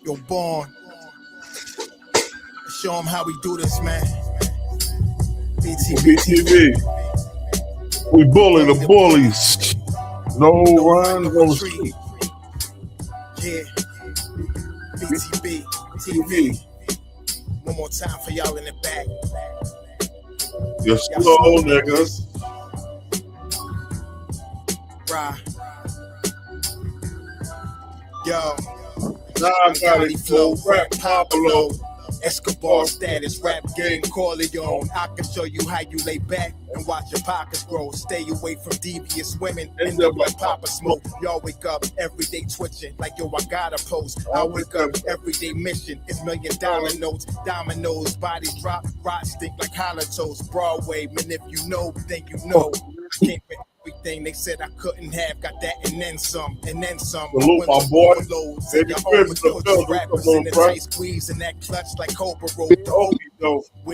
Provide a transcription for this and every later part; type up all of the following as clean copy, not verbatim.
Yo, Born. Show them how we do this, man. BTV. We bully the bullies. No run, no street. Yeah. BTV TV. One more time for y'all in the back. You're slow, niggas. Right. Yo. Nah, I got it. Flow, rap, Pablo. Escobar status, rap game, Corleone. I can show you how you lay back and watch your pockets grow. Stay away from devious women and the like Papa Smoke. Y'all wake up every day twitching like yo, I gotta post. I wake up everyday mission. It's $1 million notes, dominoes, bodies drop, rot stink like holocaust. Broadway, man, if you know, then you know. Can't fit everything they said I couldn't have, got that and then some, and then some. Salute, my boy. And your overdose rappers in the tight squeeze and that clutch like Cobra roll. We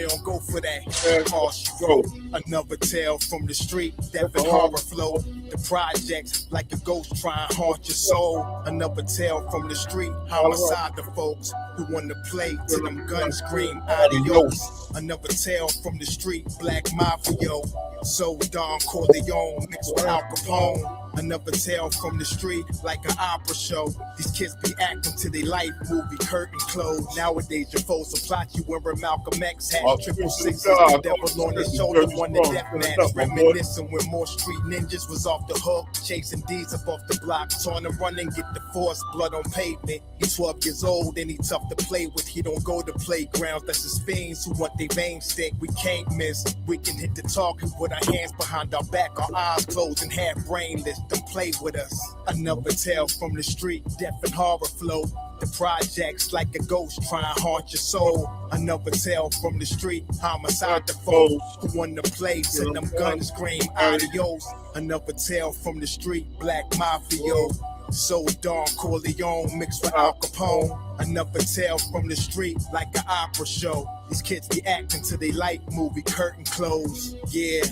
don't go for that. All she wrote. Another tale from the street, death and horror flow. The projects like a ghost trying to haunt your soul. Another tale from the street, homicide the folks who want to play till them guns scream adios. Another tale from the street, black mafia. So Don Corleone mixed with Al Capone. Another tale from the street, like an opera show. These kids be acting to their life movie curtain closed. Nowadays your foes will plot you wearing Malcolm X hat. 666, the devil on his shoulder, won the death match. Reminiscing when more street ninjas was off the hook, chasing D's up off the block, trying to run and get the force, blood on pavement. He's 12 years old and he tough to play with. He don't go to playgrounds, that's his fiends who want their veins stick. We can't miss, we can hit the target with our hands behind our back, our eyes closed and half brainless. Don't play with us. Another tale from the street, death and horror flow. The projects like a ghost trying to haunt your soul. Another tale from the street, homicide the foes who won the place and them guns scream adios. Another tale from the street, black mafia. So Don Corleone mixed with Al Capone. Another tale from the street, like an opera show. These kids be acting till they like movie curtain close. Yeah,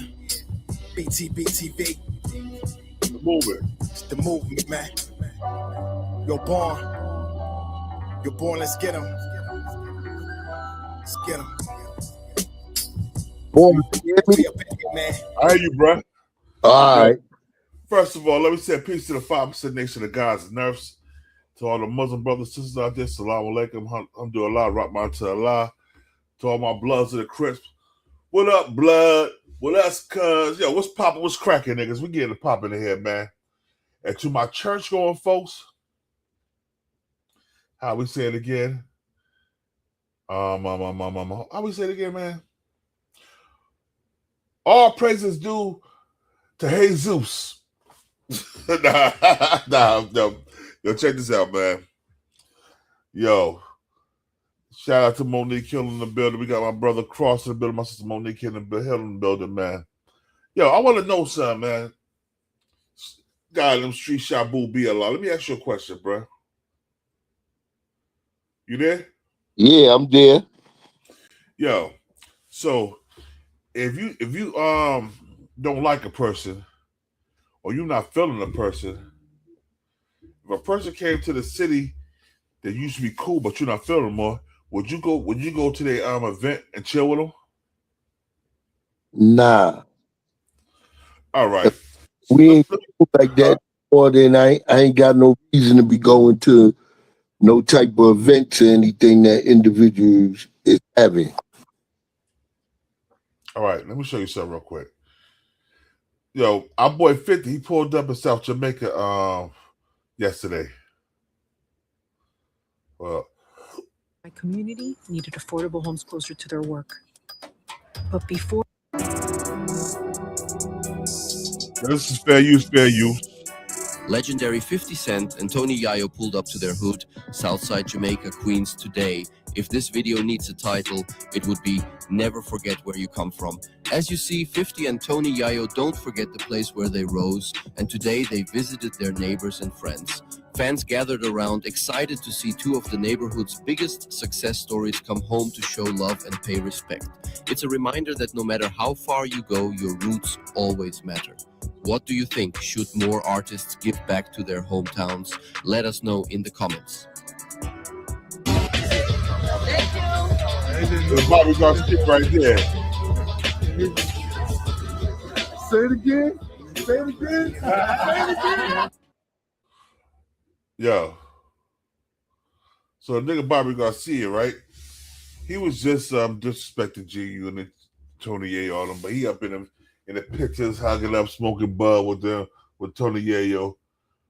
BTV. The movement. It's the movement, man. You're born. You're born, let's get him. Let's get him. Born. Man. I hear you, bro. All right. First of all, let me say peace to the 5% nation of guys and nerfs. To all the Muslim brothers and sisters out there, Salaam alaikum, alhamdulillah, rahman to Allah. To all my bloods of the Crips. What up, blood? What else, cuz? Yo, what's poppin'? What's cracking, niggas? We getting it poppin' in here, man. And to my church-going folks, how we say it again? How we say it again, man? All praises due to Jesus. Nah. Yo, check this out, man. Yo, shout out to Monique Hill in the building. We got my brother Cross in the building, my sister Monique Hill in the building, man. Yo, I want to know something, man. Guy, them street shabu be a lot. Let me ask you a question, bro. You there? Yeah, I'm there. Yo, so if you don't like a person or you're not feeling a person, if a person came to the city that used to be cool but you're not feeling them more, would you go to their event and chill with them? Nah. All right. We ain't cool like that. Or then I ain't got no reason to be going to no type of events or anything that individuals is having. All right, let me show you something real quick. Yo, our boy 50, he pulled up in South Jamaica yesterday. Well, my community needed affordable homes closer to their work. But before this is fair use. Legendary 50 Cent and Tony Yayo pulled up to their hood, Southside Jamaica, Queens today. If this video needs a title, it would be Never Forget Where You Come From. As you see, 50 and Tony Yayo don't forget the place where they rose, and today they visited their neighbors and friends. Fans gathered around, excited to see two of the neighborhood's biggest success stories come home to show love and pay respect. It's a reminder that no matter how far you go, your roots always matter. What do you think? Should more artists give back to their hometowns? Let us know in the comments. The Bobby Garcia right there. Say it again. Say it again. Say it again. Yo. So the nigga Bobby Garcia, right? He was just disrespecting GUnit, Tony A on him, but he up in the pictures, hugging up, smoking bud with Tony Yayo.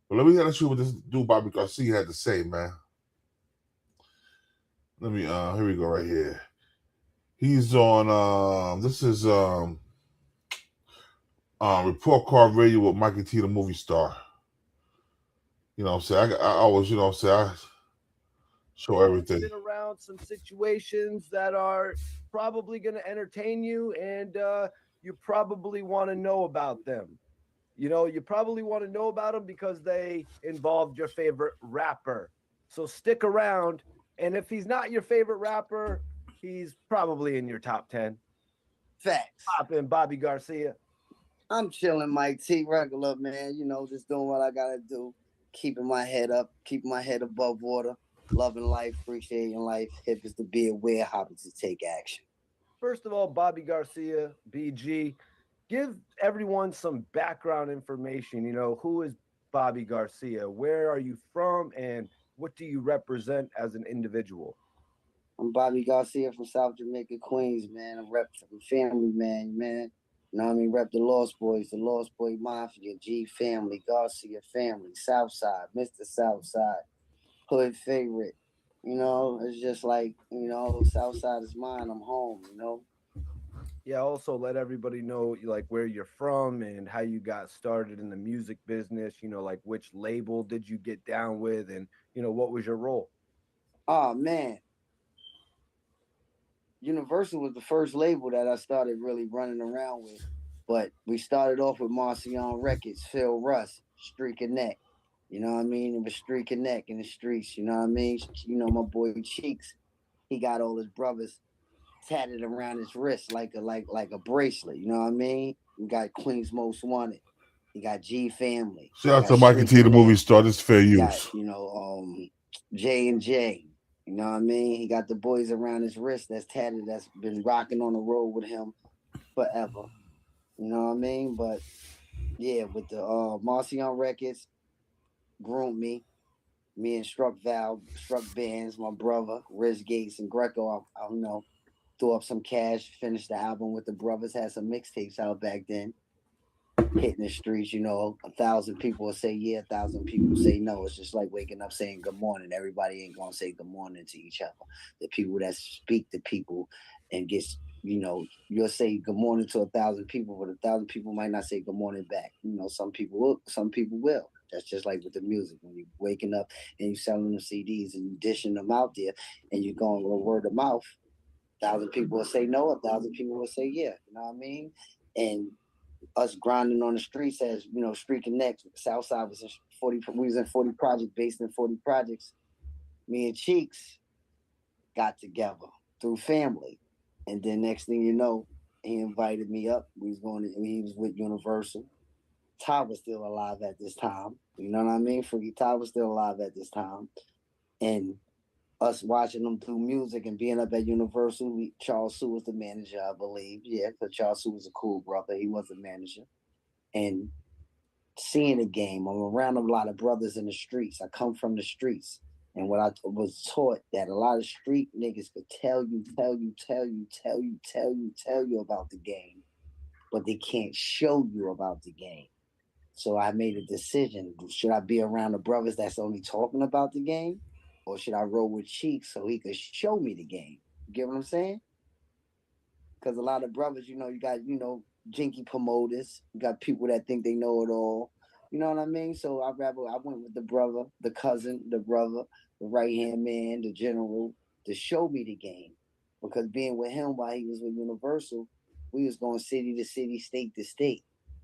But let me hear what this dude Bobby Garcia had to say, man. Let me here we go right here. He's on this is Report Card Radio with Mikey T, the movie star. You know what I'm saying? I always, you know what I'm saying, I show everything. Been around some situations that are probably going to entertain you, and you probably want to know about them. You know, you probably want to know about them because they involved your favorite rapper. So stick around, and if he's not your favorite rapper, he's probably in your top 10. Facts. Pop in Bobby Garcia. I'm chilling, Mike T, regular, man. You know, just doing what I got to do. Keeping my head up, keeping my head above water. Loving life, appreciating life. Hip is to be aware, hobby to take action. First of all, Bobby Garcia, BG, give everyone some background information. You know, who is Bobby Garcia? Where are you from? And what do you represent as an individual? I'm Bobby Garcia from South Jamaica, Queens, man. I'm rep for the family, man. You know what I mean? Rep the Lost Boys, the Lost Boy Mafia, G family, Garcia family, Southside, Mr. Southside. Hood favorite, you know, it's just like, you know, Southside is mine, I'm home, you know. Yeah, also let everybody know like where you're from and how you got started in the music business, you know, like which label did you get down with, and you know, what was your role? Oh man, Universal was the first label that I started really running around with, but we started off with Marcion Records, Phil Russ, Streak and Neck. You know what I mean? It was Streak and Neck in the streets. You know what I mean? You know, my boy Cheeks, he got all his brothers tatted around his wrist like a bracelet. You know what I mean? We got Queens Most Wanted. You got G Family. Shout out to Mikey T, the movie star. This is fair use. Got, you know, J&J. You know what I mean? He got the boys around his wrist that's tatted, that's been rocking on the road with him forever. You know what I mean? But yeah, with the Marcion Records, groomed me and Struck Bands, my brother, Riz Gates and Greco, I don't know, threw up some cash, finished the album with the brothers, had some mixtapes out back then, hitting the streets, you know, 1,000 people will say yeah, 1,000 people say no. It's just like waking up saying good morning. Everybody ain't gonna say good morning to each other. The people that speak to people and gets, you know, you'll say good morning to 1,000 people, but 1,000 people might not say good morning back. You know, some people will, some people will. That's just like with the music. When you're waking up and you're selling them CDs and you dishing them out there and you're going with word of mouth, 1,000 people will say no, 1,000 people will say yeah. You know what I mean? And us grinding on the streets as, you know, Streak and Next. Southside was in 40, we was in 40 projects, based in 40 projects. Me and Cheeks got together through family. And then next thing you know, he invited me up. He was with Universal. Ty was still alive at this time. You know what I mean? Freaky Ty was still alive at this time. And us watching them through music and being up at Universal, Charles Sue was the manager, I believe. Yeah, because Charles Sue was a cool brother. He was the manager. And seeing the game, I'm around a lot of brothers in the streets. I come from the streets. And what I was taught that a lot of street niggas could tell you about the game, but they can't show you about the game. So I made a decision. Should I be around the brothers that's only talking about the game? Or should I roll with Cheeks so he could show me the game? You get what I'm saying? Because a lot of brothers, you know, you got, you know, jinky promoters. You got people that think they know it all. You know what I mean? So I went with the brother, the cousin, the brother, the right-hand man, the general, to show me the game. Because being with him while he was with Universal, we was going city to city, state to state.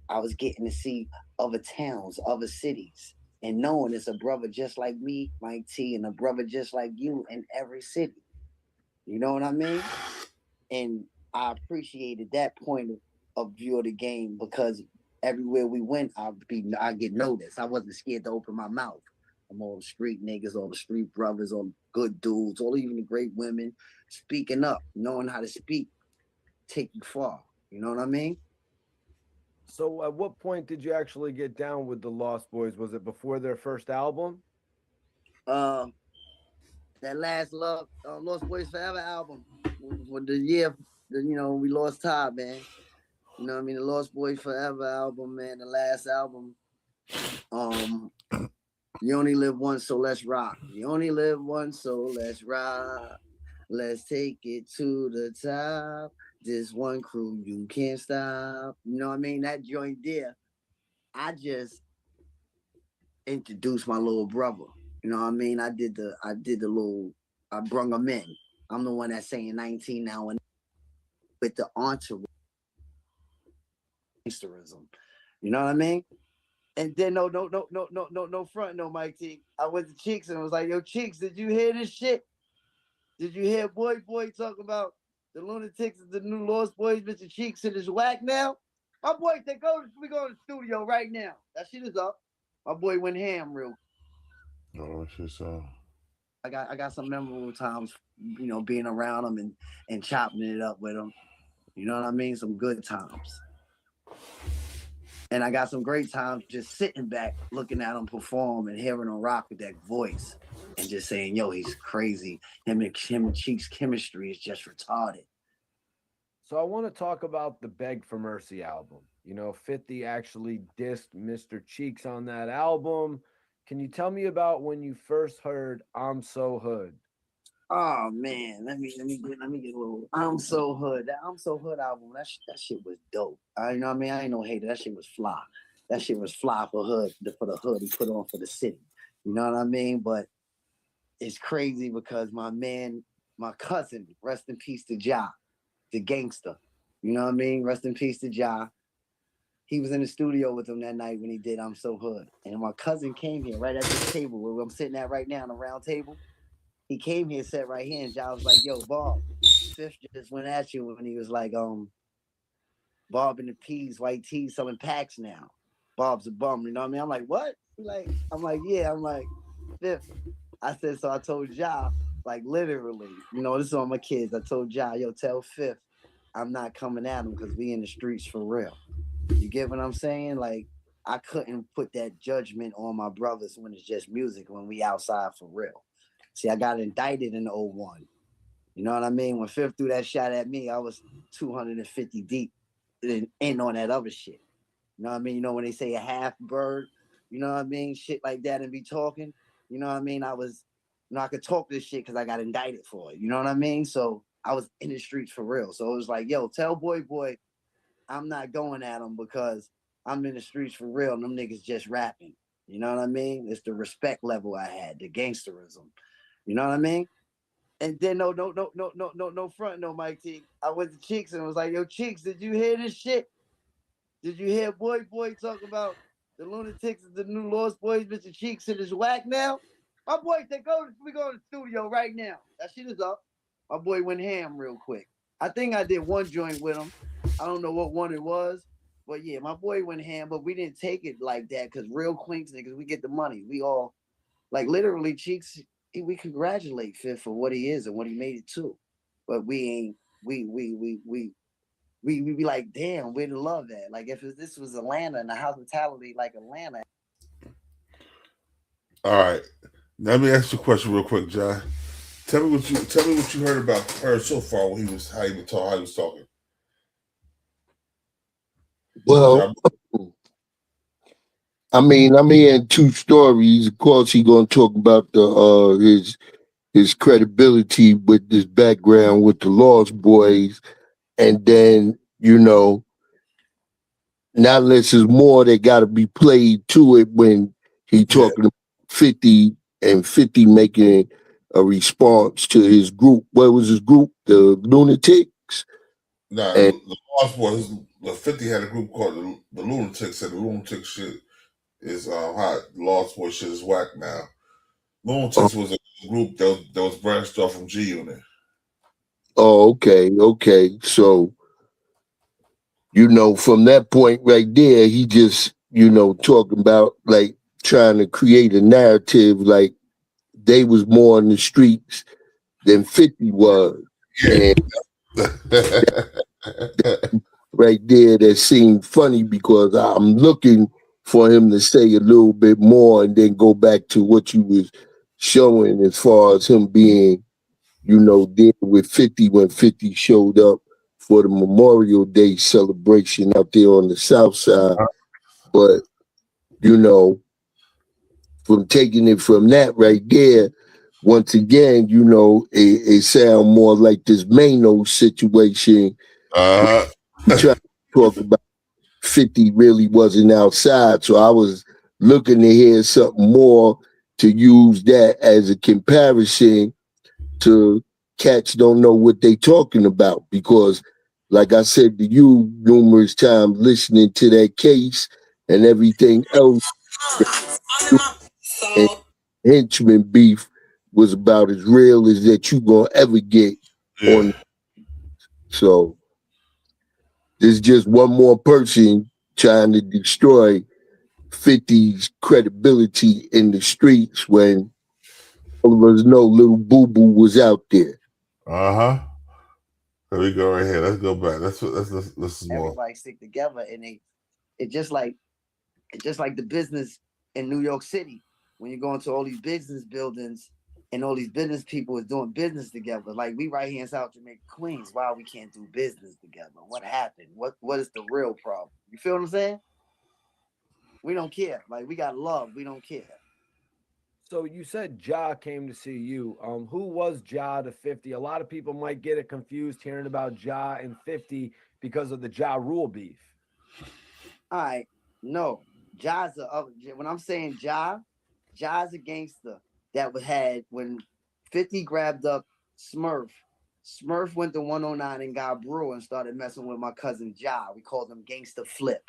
I was getting to see other towns, other cities, and knowing it's a brother just like me, Mike T, and a brother just like you in every city. You know what I mean? And I appreciated that point of view of the game because everywhere we went, I get noticed. I wasn't scared to open my mouth. I'm all the street niggas, all the street brothers, all the good dudes, all even the great women speaking up, knowing how to speak, take you far. You know what I mean? So at what point did you actually get down with the Lost Boys? Was it before their first album? That last Lost Boys Forever album, when the year, we lost Todd, man. You know what I mean? The Lost Boys Forever album, man, the last album. You only live once, so let's rock. You only live once, so let's rock. Let's take it to the top. This one crew you can't stop. You know what I mean? That joint there, I just introduced my little brother. You know what I mean? I brung him in. I'm the one that's saying 19 now and with the entourage. You know what I mean? And then no front, no Mike T. I went to Cheeks and was like, yo, Cheeks, did you hear this shit? Did you hear Boy talking about the lunatics of the new Lost Boys, Mr. Cheeks and his whack now? My boy said, we go to the studio right now. That shit is up. My boy went ham real. Oh, shit, so. I got some memorable times, being around him and chopping it up with him. You know what I mean? Some good times. And I got some great times just sitting back, looking at him perform and hearing him rock with that voice and just saying, yo, he's crazy. Him and Cheeks' chemistry is just retarded. So I want to talk about the Beg for Mercy album. 50 actually dissed Mr. Cheeks on that album. Can you tell me about when you first heard I'm So Hood? Oh man, let me get a little I'm So Hood. That I'm So Hood album, that shit was dope. I ain't no hater. That shit was fly. That shit was fly for the hood he put on for the city. You know what I mean? But it's crazy because my cousin, rest in peace to Ja, the gangster. You know what I mean? Rest in peace to Ja. He was in the studio with him that night when he did I'm So Hood. And my cousin came here right at this table where I'm sitting at right now on the round table. He came here, sat right here, and Ja was like, yo, Bob, Fifth just went at you when he was like, Bob and the Peas, white tees selling packs now. Bob's a bum, you know what I mean? I'm like, what? I'm like, yeah. I'm like, Fifth. I said, so I told Ja, like literally, this is on my kids. I told Ja, yo, tell Fifth I'm not coming at him because we in the streets for real. You get what I'm saying? Like, I couldn't put that judgment on my brothers when it's just music, when we outside for real. See, I got indicted in 01. You know what I mean? When Fifth threw that shot at me, I was 250 deep in on that other shit. You know what I mean? When they say a half bird, you know what I mean? Shit like that and be talking. You know what I mean? I could talk this shit because I got indicted for it. You know what I mean? So I was in the streets for real. So it was like, yo, tell boy, I'm not going at him because I'm in the streets for real and them niggas just rapping. You know what I mean? It's the respect level I had, the gangsterism. You know what I mean? And then no front, no Mike T. I went to Cheeks and was like, yo, Cheeks, did you hear this shit? Did you hear Boy talk about the lunatics of the new Lost Boys, Mr. Cheeks and his whack now? My boy said, we go to the studio right now. That shit is up. My boy went ham real quick. I think I did one joint with him. I don't know what one it was. But yeah, my boy went ham, but we didn't take it like that because real Queens niggas, we get the money. We all, like literally, Cheeks, we congratulate Fifth for what he is and what he made it to. But we ain't, we be like, damn, where the love at? Like if this was Atlanta and the hospitality like Atlanta. All right. Let me ask you a question real quick, John. Tell me what you heard about her so far when how he was talking. Well, I'm hearing two stories. Of course, he's gonna talk about his credibility with this background with the Lost Boys, and then not unless there's more that got to be played to it when he talking to 50 and 50 making a response to his group. What was his group? The Lunatics? Nah, the Lost Boys, 50 had a group called the Lunatics, and the Lunatics shit is hot. The Lost Boys shit is whack now. Lunatics was a group that was branched off from GUnit. Oh, okay. So you know, from that point right there, he just, you know, talking about like trying to create a narrative like they was more in the streets than 50 was. Yeah. And right there, that seemed funny because I'm looking for him to say a little bit more and then go back to what you was showing as far as him being, you know, there with 50 when 50 showed up for the Memorial Day celebration out there on the South Side. But, you know, from taking it from that right there, once again, you know, it sound more like this Mano situation. Uh-huh. Trying to talk about 50 really wasn't outside. So I was looking to hear something more to use that as a comparison to cats don't know what they talking about. Because like I said to you numerous times, listening to that case and everything else, and henchman beef was about as real as that you gonna ever get Yeah. on. So there's just one more person trying to destroy 50's credibility in the streets when all of us know little Boo Boo was out there. Uh-huh. There we go right here. Let's go back. This is more. Everybody stick together, and it's just like the business in New York City when you go into all these business buildings and all these business people is doing business together. Like we right here in South Jamaica, Queens. Why we can't do business together? What happened? What is the real problem? You feel what I'm saying? We don't care. Like we got love. We don't care. So you said Ja came to see you. Who was Ja to 50? A lot of people might get it confused hearing about Ja and 50 because of the Ja Rule beef. All right, no, Ja's when I'm saying Ja's a gangster that had when 50 grabbed up Smurf. Smurf went to 109 and got brew and started messing with my cousin Ja. We called him Gangsta Flip.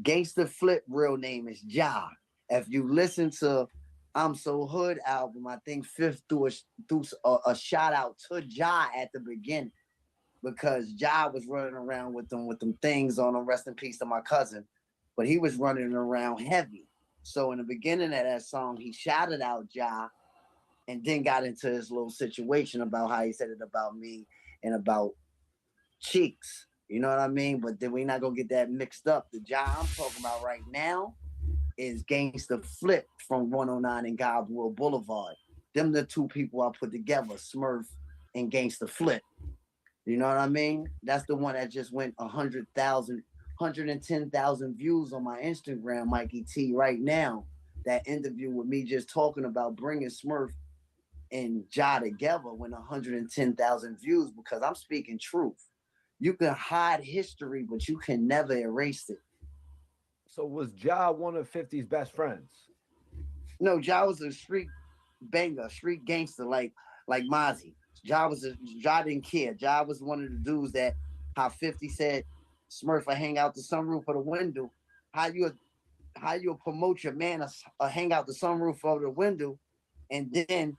Gangsta Flip real name is Ja. If you listen to I'm So Hood album, I think Fifth threw a shout out to Ja at the beginning because Ja was running around with them things on him. Rest in peace to my cousin, but he was running around heavy. So in the beginning of that song, he shouted out Ja and then got into his little situation about how he said it about me and about Cheeks. You know what I mean? But then we're not gonna get that mixed up. The Ja I'm talking about right now is Gangsta Flip from 109 and Godwood Boulevard. Them the two people I put together, Smurf and Gangsta Flip. You know what I mean? That's the one that just went 100,000, 110,000 views on my Instagram, Mikey T, right now. That interview with me just talking about bringing Smurf and Ja together went 110,000 views because I'm speaking truth. You can hide history, but you can never erase it. So was Ja one of 50's best friends? No, Ja was a street banger, street gangster like Mozzie. Ja didn't care. Ja was one of the dudes that how 50 said Smurf I hang out the sunroof of the window. How you promote your man hang out the sunroof of the window and then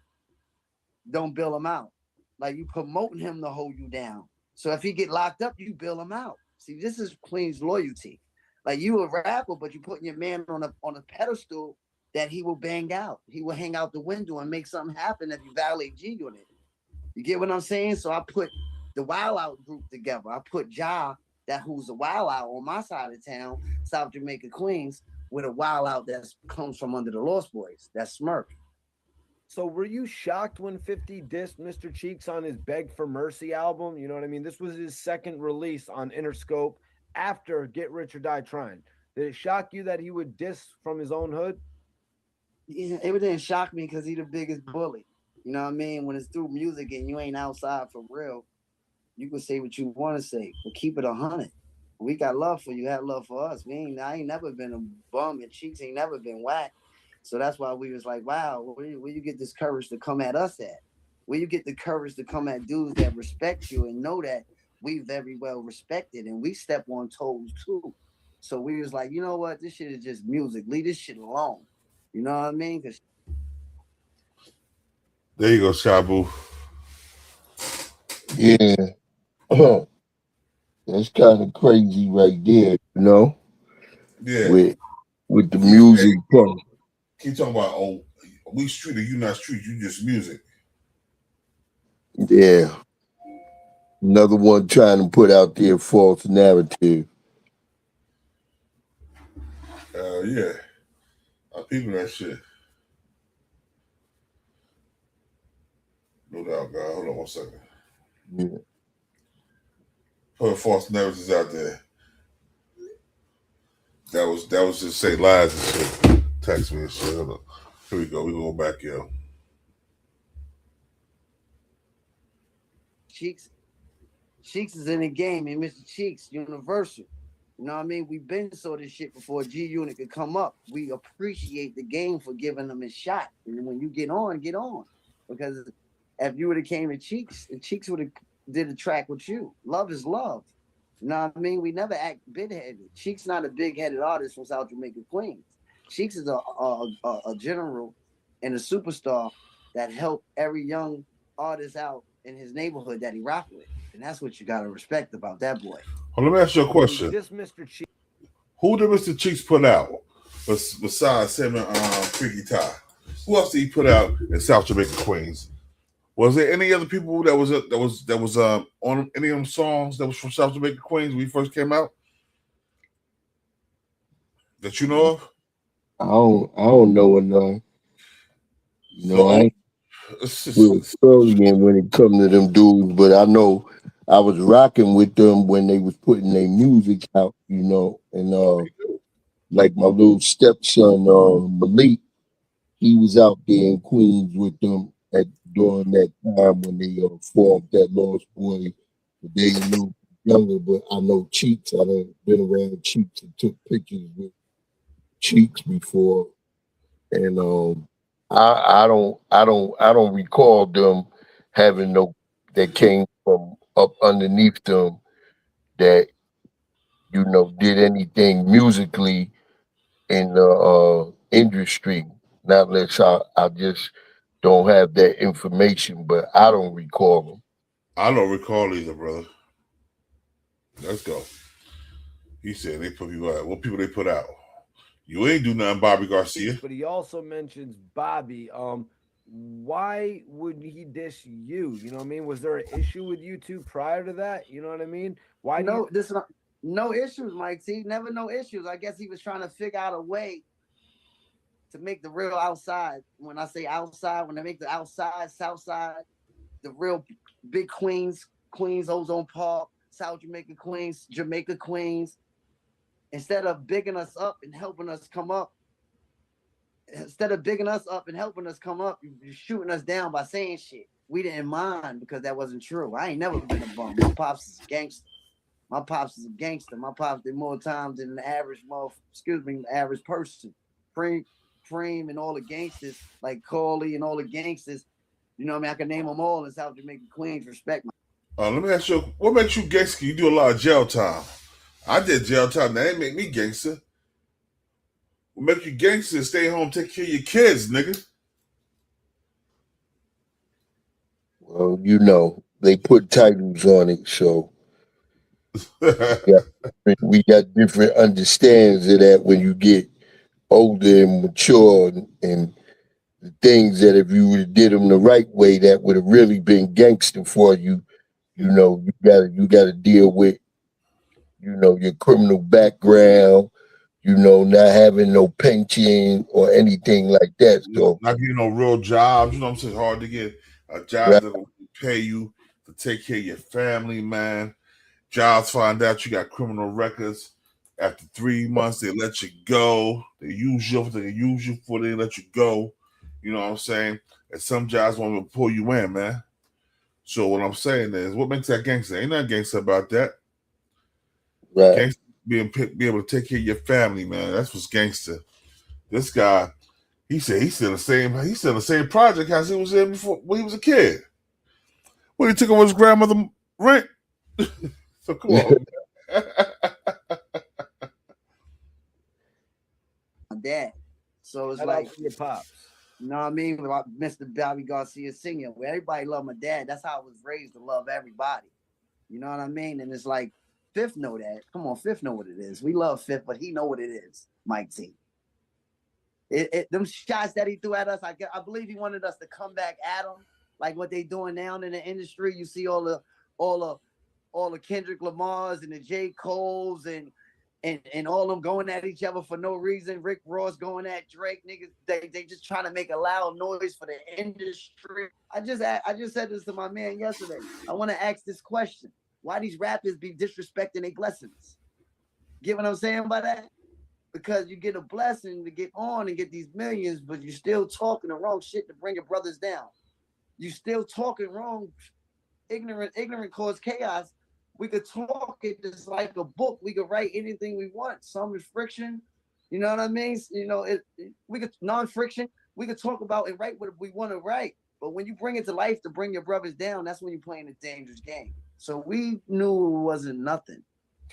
don't bail him out. Like you promoting him to hold you down. So if he get locked up, you bail him out. See, this is Queen's loyalty. Like you a rapper, but you putting your man on a pedestal that he will bang out. He will hang out the window and make something happen if you violate GUnit. You get what I'm saying? So I put the Wild Out group together. I put Ja, who's a Wild Out on my side of town, South Jamaica, Queens, with a Wild Out that comes from under the Lost Boys. That's Smurf. So were you shocked when 50 dissed Mr. Cheeks on his Beg for Mercy album? You know what I mean? This was his second release on Interscope after Get Rich or Die Trying. Did it shock you that he would diss from his own hood? Yeah, it didn't shock me because he the biggest bully. You know what I mean? When it's through music and you ain't outside for real, you can say what you want to say, but keep it 100. We got love for you, have love for us. I ain't never been a bum, and Cheeks ain't never been whack. So that's why we was like, wow, where you get this courage to come at us at? Where you get the courage to come at dudes that respect you and know that we very well respected and we step on toes too. So we was like, you know what? This shit is just music. Leave this shit alone. You know what I mean? There you go, Shabu. Yeah. That's kind of crazy right there, you know, Yeah. with the He said, music part. keep talking about, oh, we street or you not street, you just music. Yeah. Another one trying to put out their false narrative. Yeah. I'm peeping that shit. No doubt, God. Hold on 1 second. Yeah. Put false narratives out there. That was just say lies and shit. Text me and shit. Hold on. Here we go. We go back, yo. Cheeks is in the game, and Mr. Cheeks, Universal. You know what I mean? We've been saw this shit before GUnit could come up. We appreciate the game for giving them a shot. And when you get on. Because if you would have came to Cheeks, and Cheeks would have did a track with you. Love is love. You know what I mean? We never act big-headed. Cheeks not a big-headed artist from South Jamaica, Queens. Cheeks is a general and a superstar that helped every young artist out in his neighborhood that he rocked with. And that's what you got to respect about that boy. Well, let me ask you a question. This Mr. Cheeks. Who did Mr. Cheeks put out besides him and Freaky Ty? Who else did he put out in South Jamaica, Queens? Was there any other people that was on any of them songs that was from South Jamaica, Queens when he first came out that you know of? I don't know enough. You know, I ain't real historian when it comes to them dudes, but I know I was rocking with them when they was putting their music out, you know, and like my little stepson, Malik, he was out there in Queens with them during that time when they formed that Lost Boy. They a little younger, but I know Cheeks. I done been around Cheeks and took pictures with Cheeks before, and I don't recall them having no that came from up underneath them that did anything musically in the industry. Not unless I just don't have that information, but I don't recall them. I don't recall either, brother. Let's go. He said they put people out. What people they put out? You ain't do nothing, Bobby Garcia. But he also mentions Bobby. Why would he diss you? You know what I mean? Was there an issue with you two prior to that? You know what I mean? Why? No issues, Mike T. Never no issues. I guess he was trying to figure out a way to make the real outside. When I say outside, when they make the outside, South Side, the real big Queens, Ozone Park, South Jamaica, Queens, Jamaica, Queens. Instead of bigging us up and helping us come up, you're shooting us down by saying shit. We didn't mind because that wasn't true. I ain't never been a bum. My pops is a gangster. My pops did more times than the average average person. Cream and all the gangsters, like Corley and all the gangsters. You know what I mean? I can name them all in South Jamaica, Queens. Respect my. Let me ask you, what makes you gangster? You do a lot of jail time. I did jail time. That ain't make me gangster. What make you gangster is stay home, take care of your kids, nigga. Well, they put titles on it, so we got different understandings of that when you get older and mature, and the things that if you would have did them the right way, that would have really been gangster for you. You gotta deal with your criminal background, not having no pension or anything like that. So not getting no real jobs, you know what I'm saying? Hard to get a job right. that will pay you to take care of your family, man. Jobs find out you got criminal records. After 3 months, they let you go. They use you for they let you go. You know what I'm saying? And some jobs want to pull you in, man. So what I'm saying is, what makes that gangster? Ain't nothing gangster about that. Right. Gangster be able to take care of your family, man. That's what's gangster. This guy, he said he's still the same project house he was in before when he was a kid. When he took over his grandmother rent. So come on. My dad. So it's Shout like out to your pops. You know what I mean? Mr. Bobby Garcia singing, where everybody love my dad. That's how I was raised to love everybody. You know what I mean? And it's like Fifth know that. Come on, Fifth know what it is. We love Fifth, but he know what it is, Mike T. Them shots that he threw at us, I believe he wanted us to come back at him, like what they doing now in the industry. You see all the Kendrick Lamars and the J. Coles and all them going at each other for no reason. Rick Ross going at Drake. Niggas, they just trying to make a loud noise for the industry. I just said this to my man yesterday. I want to ask this question. Why these rappers be disrespecting their blessings? Get what I'm saying by that? Because you get a blessing to get on and get these millions, but you're still talking the wrong shit to bring your brothers down. You still talking wrong. Ignorant cause chaos. We could talk it just like a book. We could write anything we want. Some is friction. You know what I mean? You know, we could non-friction. We could talk about and write what we want to write. But when you bring it to life to bring your brothers down, that's when you're playing a dangerous game. So we knew it wasn't nothing.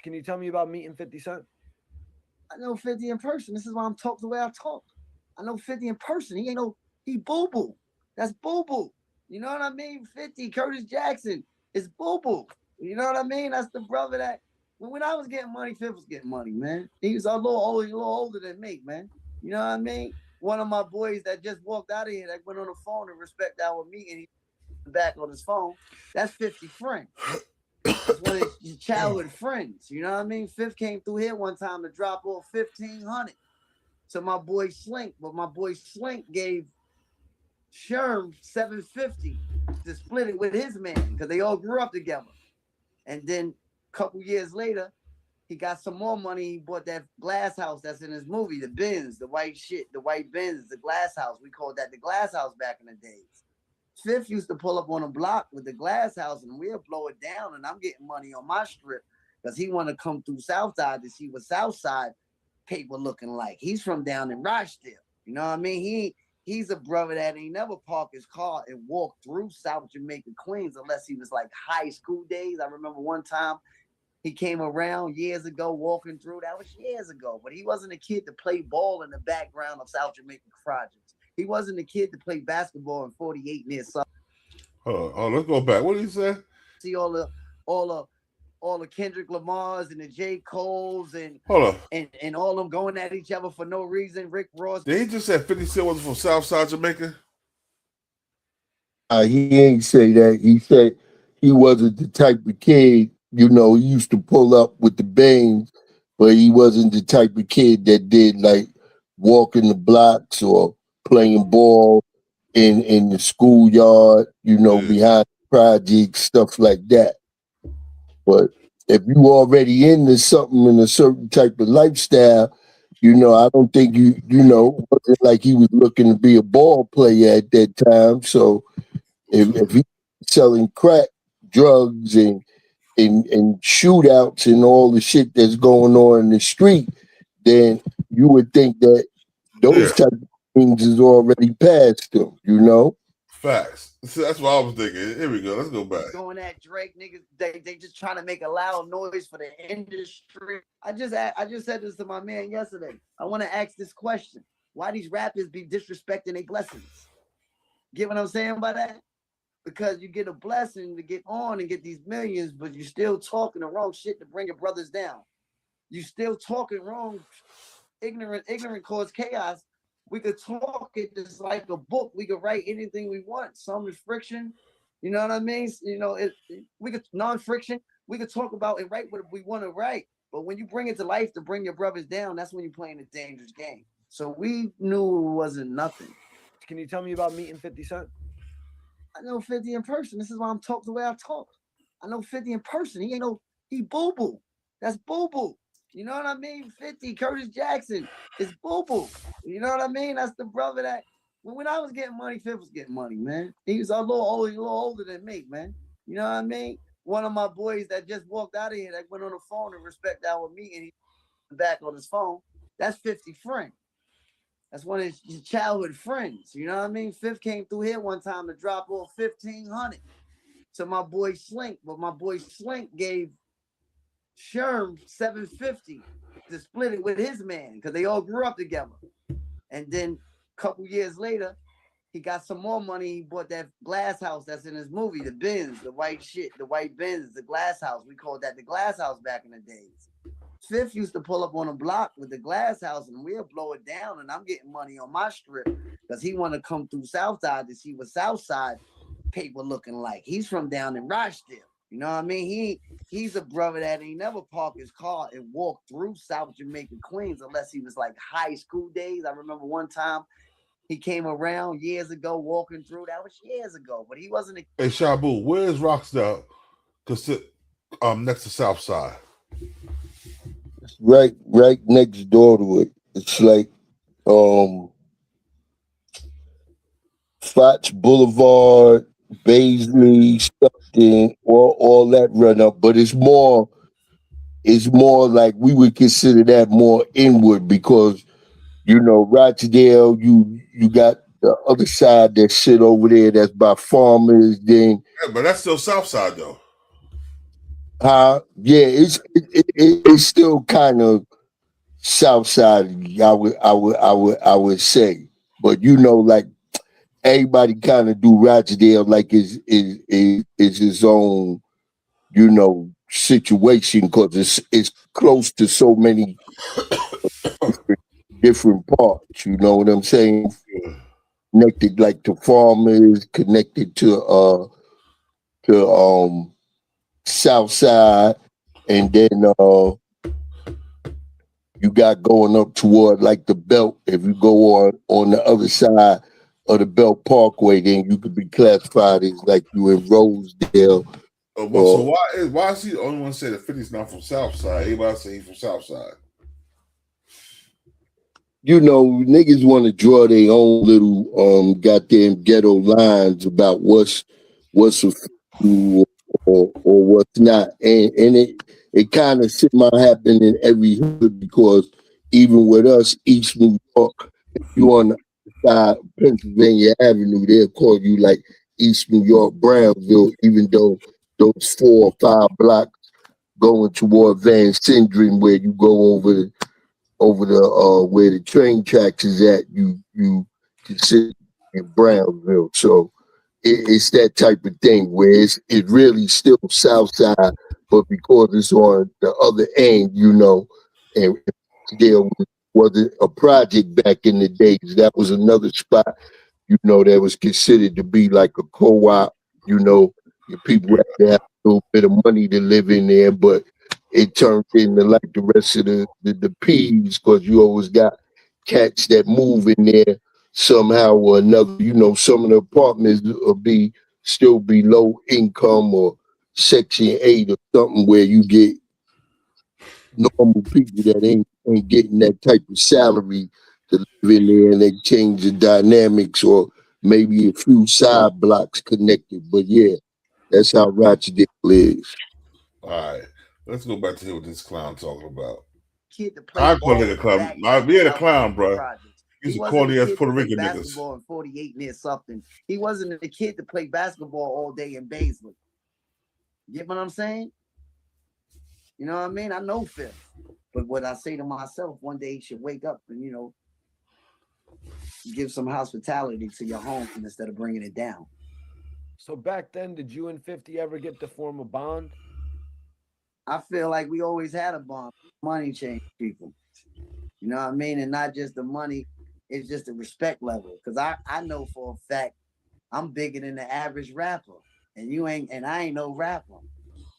Can you tell me about meeting 50 Cent? I know 50 in person. This is why I'm talking the way I talk. I know 50 in person. He boo-boo. That's boo-boo. You know what I mean? 50, Curtis Jackson is boo-boo. You know what I mean? That's the brother that when I was getting money, Fifth was getting money, man. He was a little older than me, man. You know what I mean? One of my boys that just walked out of here that went on the phone and respect our meeting, he back on his phone. That's 50 friend. That's one of his childhood friends. You know what I mean? Fifth came through here one time to drop off 1,500 to my boy Slink, but my boy Slink gave Sherm 750 to split it with his man because they all grew up together. And then a couple years later, he got some more money. He bought that glass house that's in his movie, the Benz, the white Benz, the glass house. We called that the glass house back in the days. Fifth used to pull up on a block with the glass house and we'll blow it down and I'm getting money on my strip because he want to come through Southside to see what Southside paper looking like. He's from down in Rochdale. You know what I mean? He's a brother that ain't never parked his car and walked through South Jamaica, Queens, unless he was like high school days. I remember one time he came around years ago walking through. That was years ago. But he wasn't a kid to play ball in the background of South Jamaica projects. He wasn't a kid to play basketball in 48 near South. Oh, let's go back. What did he say? See all the Kendrick Lamars and the J. Coles and all them going at each other for no reason. Rick Ross. Did he just say 50 Cent was from Southside Jamaica? He ain't say that. He said he wasn't the type of kid, he used to pull up with the bangs, but he wasn't the type of kid that did like walking the blocks or playing ball in the schoolyard, behind projects, stuff like that. But if you already into something in a certain type of lifestyle, I don't think wasn't like he was looking to be a ball player at that time. So if he's selling crack, drugs, and shootouts and all the shit that's going on in the street, then you would think that those type of things is already past them, Facts. So that's what I was thinking. Here we go. Let's go back. Going at Drake, niggas, they just trying to make a loud noise for the industry. I just said this to my man yesterday. I want to ask this question. Why these rappers be disrespecting their blessings? Get what I'm saying by that? Because you get a blessing to get on and get these millions, but you're still talking the wrong shit to bring your brothers down. You still talking wrong. Ignorant cause chaos. We could talk it just like a book. We could write anything we want. Some is friction. You know what I mean? We could non-friction. We could talk about and write what we want to write. But when you bring it to life to bring your brothers down, that's when you're playing a dangerous game. So we knew it wasn't nothing. Can you tell me about meeting 50 Cent? I know 50 in person. This is why I'm talking the way I talk. I know 50 in person. He boo-boo. That's boo-boo. You know what I mean? 50, Curtis Jackson is boo-boo. You know what I mean? That's the brother that when I was getting money, Fifth was getting money, man. He was a little older than me, man. You know what I mean? One of my boys that just walked out of here that went on the phone and respect our meeting, he back on his phone. That's 50 friend. That's one of his childhood friends. You know what I mean? Fifth came through here one time to drop off 1,500 to my boy Slink, but my boy Slink gave Sherm 750 to split it with his man because they all grew up together. And then a couple years later, he got some more money. He bought that glass house that's in his movie, the Benz, the white shit, the white Benz, the glass house. We called that the glass house back in the days. Fifth used to pull up on a block with the glass house and we'll blow it down, and I'm getting money on my strip because he want to come through Southside to see what Southside paper looking like. He's from down in Rochdale. You know what I mean? He's a brother that ain't never parked his car and walked through South Jamaica, Queens, unless he was like high school days. I remember one time he came around years ago walking through. That was years ago, but he wasn't a Hey, Shabu, where's Roxdale? Next to Southside. Right next door to it. It's like Fox Boulevard, Baisley, Stockton, all that run up. But it's more like we would consider that more inward because Rochdale, you got the other side that sit over there that's by farmers. Then, Yeah, but that's still Southside though. yeah, it's still kind of South Side. I would say, but like everybody kind of do Rochdale like is his own situation because it's close to so many different parts. You know what I'm saying? Connected like to farmers, connected to South Side, and then you got going up toward like the Belt. If you go on the other side of the Belt Parkway, then you could be classified as like you in Rosedale. So why is he the only one say that 50's not from Southside? Everybody say he's from Southside. Niggas want to draw their own little goddamn ghetto lines about what's a or what's not, and it kind of might happen in every hood because even with us, East New York, if you on the side of Pennsylvania Avenue, they'll call you like East New York, Brownsville, even though those 4 or 5 blocks going toward Van Sinderen, where you go over the where the train tracks is at, you consider in Brownsville. So it's that type of thing where it's really still South Side, but because it's on the other end, and there wasn't a project back in the days. That was another spot, that was considered to be like a co-op. Your people had to have a little bit of money to live in there, but it turned into like the rest of the P's because you always got cats that move in there somehow or another. Some of the apartments will still be low income or Section 8 or something where you get normal people that ain't getting that type of salary to live in there, and they change the dynamics or maybe a few side blocks connected. But yeah, that's how Rochdale is. All right, let's go back to hear what this clown talking about. Kid to play I call it a clown. We had a clown, bro. He's a corny ass Puerto Rican niggas. Basketball in 48 near something. He wasn't a kid to play basketball all day in Baisley. You get what I'm saying? You know what I mean? I know Fifth, but what I say to myself, one day he should wake up and give some hospitality to your home instead of bringing it down. So back then, did you and 50 ever get to form a bond? I feel like we always had a bond. Money changed people. You know what I mean? And not just the money, it's just the respect level. Because I know for a fact I'm bigger than the average rapper. And I ain't no rapper.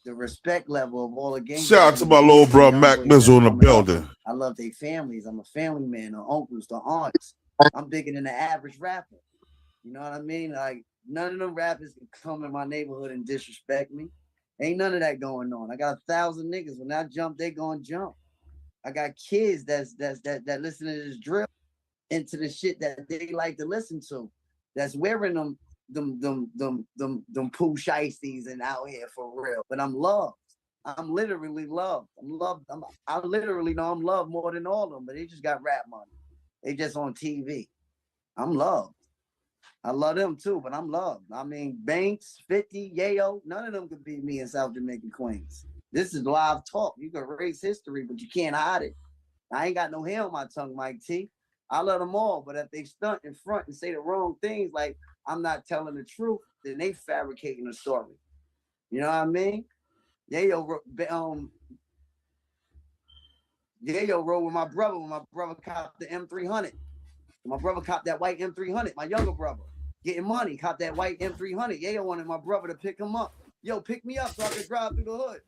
The respect level of all the games. Shout out to my little bro Mac Mizzle in the building. I love their families. I'm a family man, the uncles, the aunts. I'm bigger than the average rapper. You know what I mean? Like, none of them rappers can come in my neighborhood and disrespect me. Ain't none of that going on. I got 1,000 niggas. When I jump, they gonna jump. I got kids that listen to this drill into the shit that they like to listen to. That's wearing them poo shiesties and out here for real. But I'm loved. I'm literally loved. I'm loved. I literally know I'm loved more than all of them. But they just got rap money. They just on TV. I'm loved. I love them too, but I'm loved. I mean, Banks, 50, Yayo, none of them could beat me in South Jamaica, Queens. This is live talk. You can erase history, but you can't hide it. I ain't got no hair on my tongue, Mike T. I let them all, but if they stunt in front and say the wrong things, like I'm not telling the truth, then they fabricating a story. You know what I mean? Yayo rode with my brother when my brother copped the M300. My brother copped that white M300, my younger brother. Getting money, copped that white M300. Yayo wanted my brother to pick him up. Yo, pick me up so I could drive through the hood.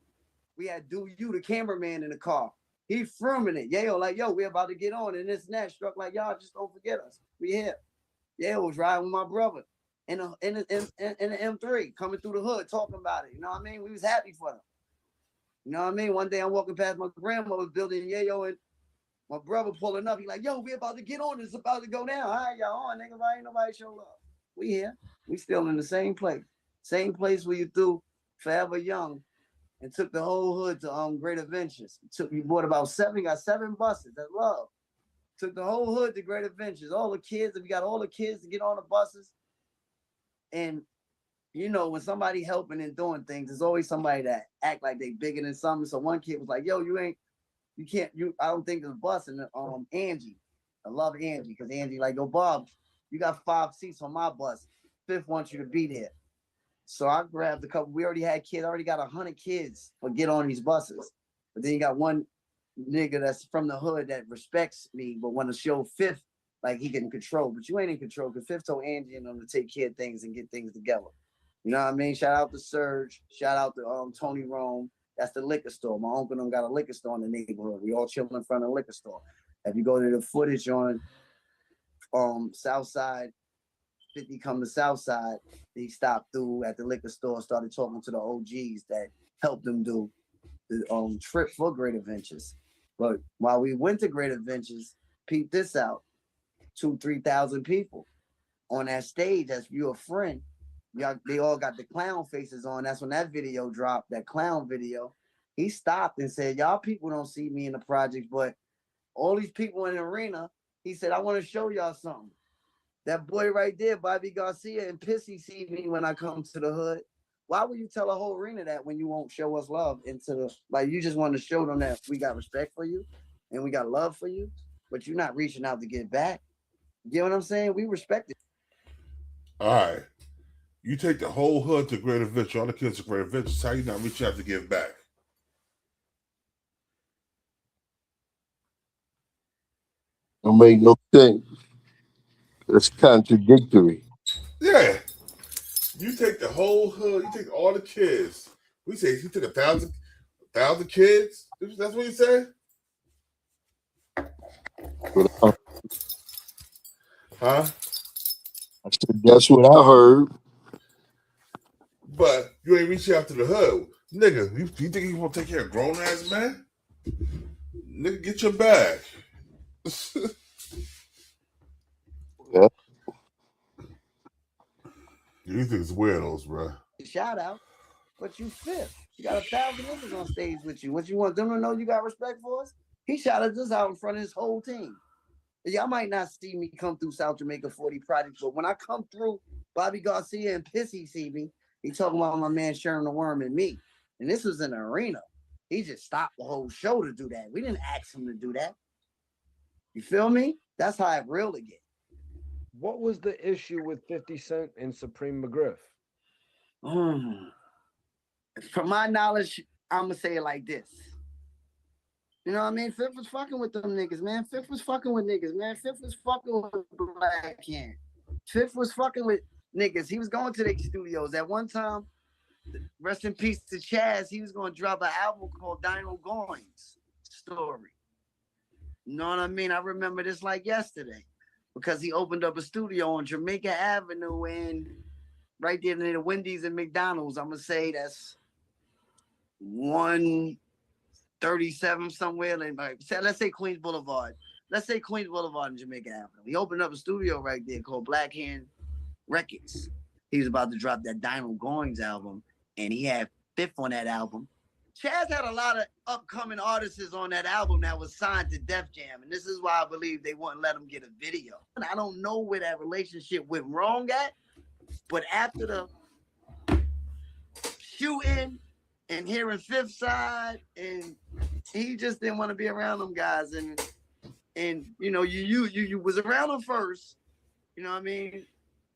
We had the cameraman in the car. He filming it. Yayo like, yo, we about to get on. And this and that struck like, y'all just don't forget us. We here. Yayo was riding with my brother in an M3, coming through the hood, talking about it. You know what I mean? We was happy for them. You know what I mean? One day I'm walking past my grandmother's building, Yayo and my brother pulling up. He like, yo, we about to get on. It's about to go down. All right, y'all on, nigga. Why ain't nobody show up? We here. We still in the same place. Same place where you threw Forever Young and took the whole hood to Great Adventures. You bought about 7 buses. That's love. Took the whole hood to Great Adventures. All the kids, if you got all the kids to get on the buses. And you know, when somebody helping and doing things, there's always somebody that act like they bigger than something. So one kid was like, yo, I don't think there's a bus. And Angie, I love Angie because Angie like, yo, Bob, you got 5 seats on my bus. 5th wants you to be there. So I grabbed a couple. We already had kids. I already got 100 kids to get on these buses. But then you got one nigga that's from the hood that respects me, but want to show 5th like he can control. But you ain't in control because 5th told Angie and them to take care of things and get things together. You know what I mean? Shout out to Serge. Shout out to Tony Rome. That's the liquor store. My uncle them got a liquor store in the neighborhood. We all chilling in front of the liquor store. If you go to the footage on South Side, 50 come to South Side, he stopped through at the liquor store, started talking to the OGs that helped them do the trip for Great Adventures. But while we went to Great Adventures, peep this out, 2,000-3,000 people on that stage. As you a friend, they all got the clown faces on. That's when that video dropped, that clown video. He stopped and said, y'all people don't see me in the projects, but all these people in the arena, he said, I want to show y'all something. That boy right there, Bobby Garcia and Pissy, see me when I come to the hood. Why would you tell a whole arena that when you won't show us love you just want to show them that we got respect for you and we got love for you, but you're not reaching out to get back. You know what I'm saying? We respect it. All right. You take the whole hood to Great Adventure, all the kids to Great Adventures. How you not reaching out to give back? Don't make no sense. It's contradictory. Yeah. You take the whole hood, you take all the kids. We say you took 1,000 kids. That's what you said? Huh? I said, that's what I heard. But you ain't reaching out to the hood. Nigga, you think you want to take care of grown ass man? Nigga, get your bag. Yeah. You think it's weirdos, bro. Shout out, but you 5th. You got 1,000 niggas on stage with you. What you want them to know you got respect for us? He shouted us out in front of his whole team. Y'all might not see me come through South Jamaica 40 Projects, but when I come through, Bobby Garcia and Pissy see me. He talking about my man Sharon the Worm and me. And this was in the arena. He just stopped the whole show to do that. We didn't ask him to do that. You feel me? That's how it really get. What was the issue with 50 Cent and Supreme McGriff? From my knowledge, I'm going to say it like this. You know what I mean? 5th was fucking with them niggas, man. 5th was fucking with niggas, man. 5th was fucking with Black Hand. 5th was fucking with niggas. He was going to their studios. At one time, rest in peace to Chaz, he was going to drop an album called Dino Goings Story. You know what I mean? I remember this like yesterday because he opened up a studio on Jamaica Avenue and right there near the Wendy's and McDonald's. I'm going to say that's 137 somewhere. Let's say Queens Boulevard. Let's say Queens Boulevard in Jamaica Avenue. He opened up a studio right there called Black Hand Records. He was about to drop that Dino Goings album, and he had 5th on that album. Chaz had a lot of upcoming artists on that album that was signed to Def Jam, and this is why I believe they wouldn't let him get a video. And I don't know where that relationship went wrong at, but after the shooting and hearing 5th Side, and he just didn't want to be around them guys, and And you know, you was around them first. You know what I mean?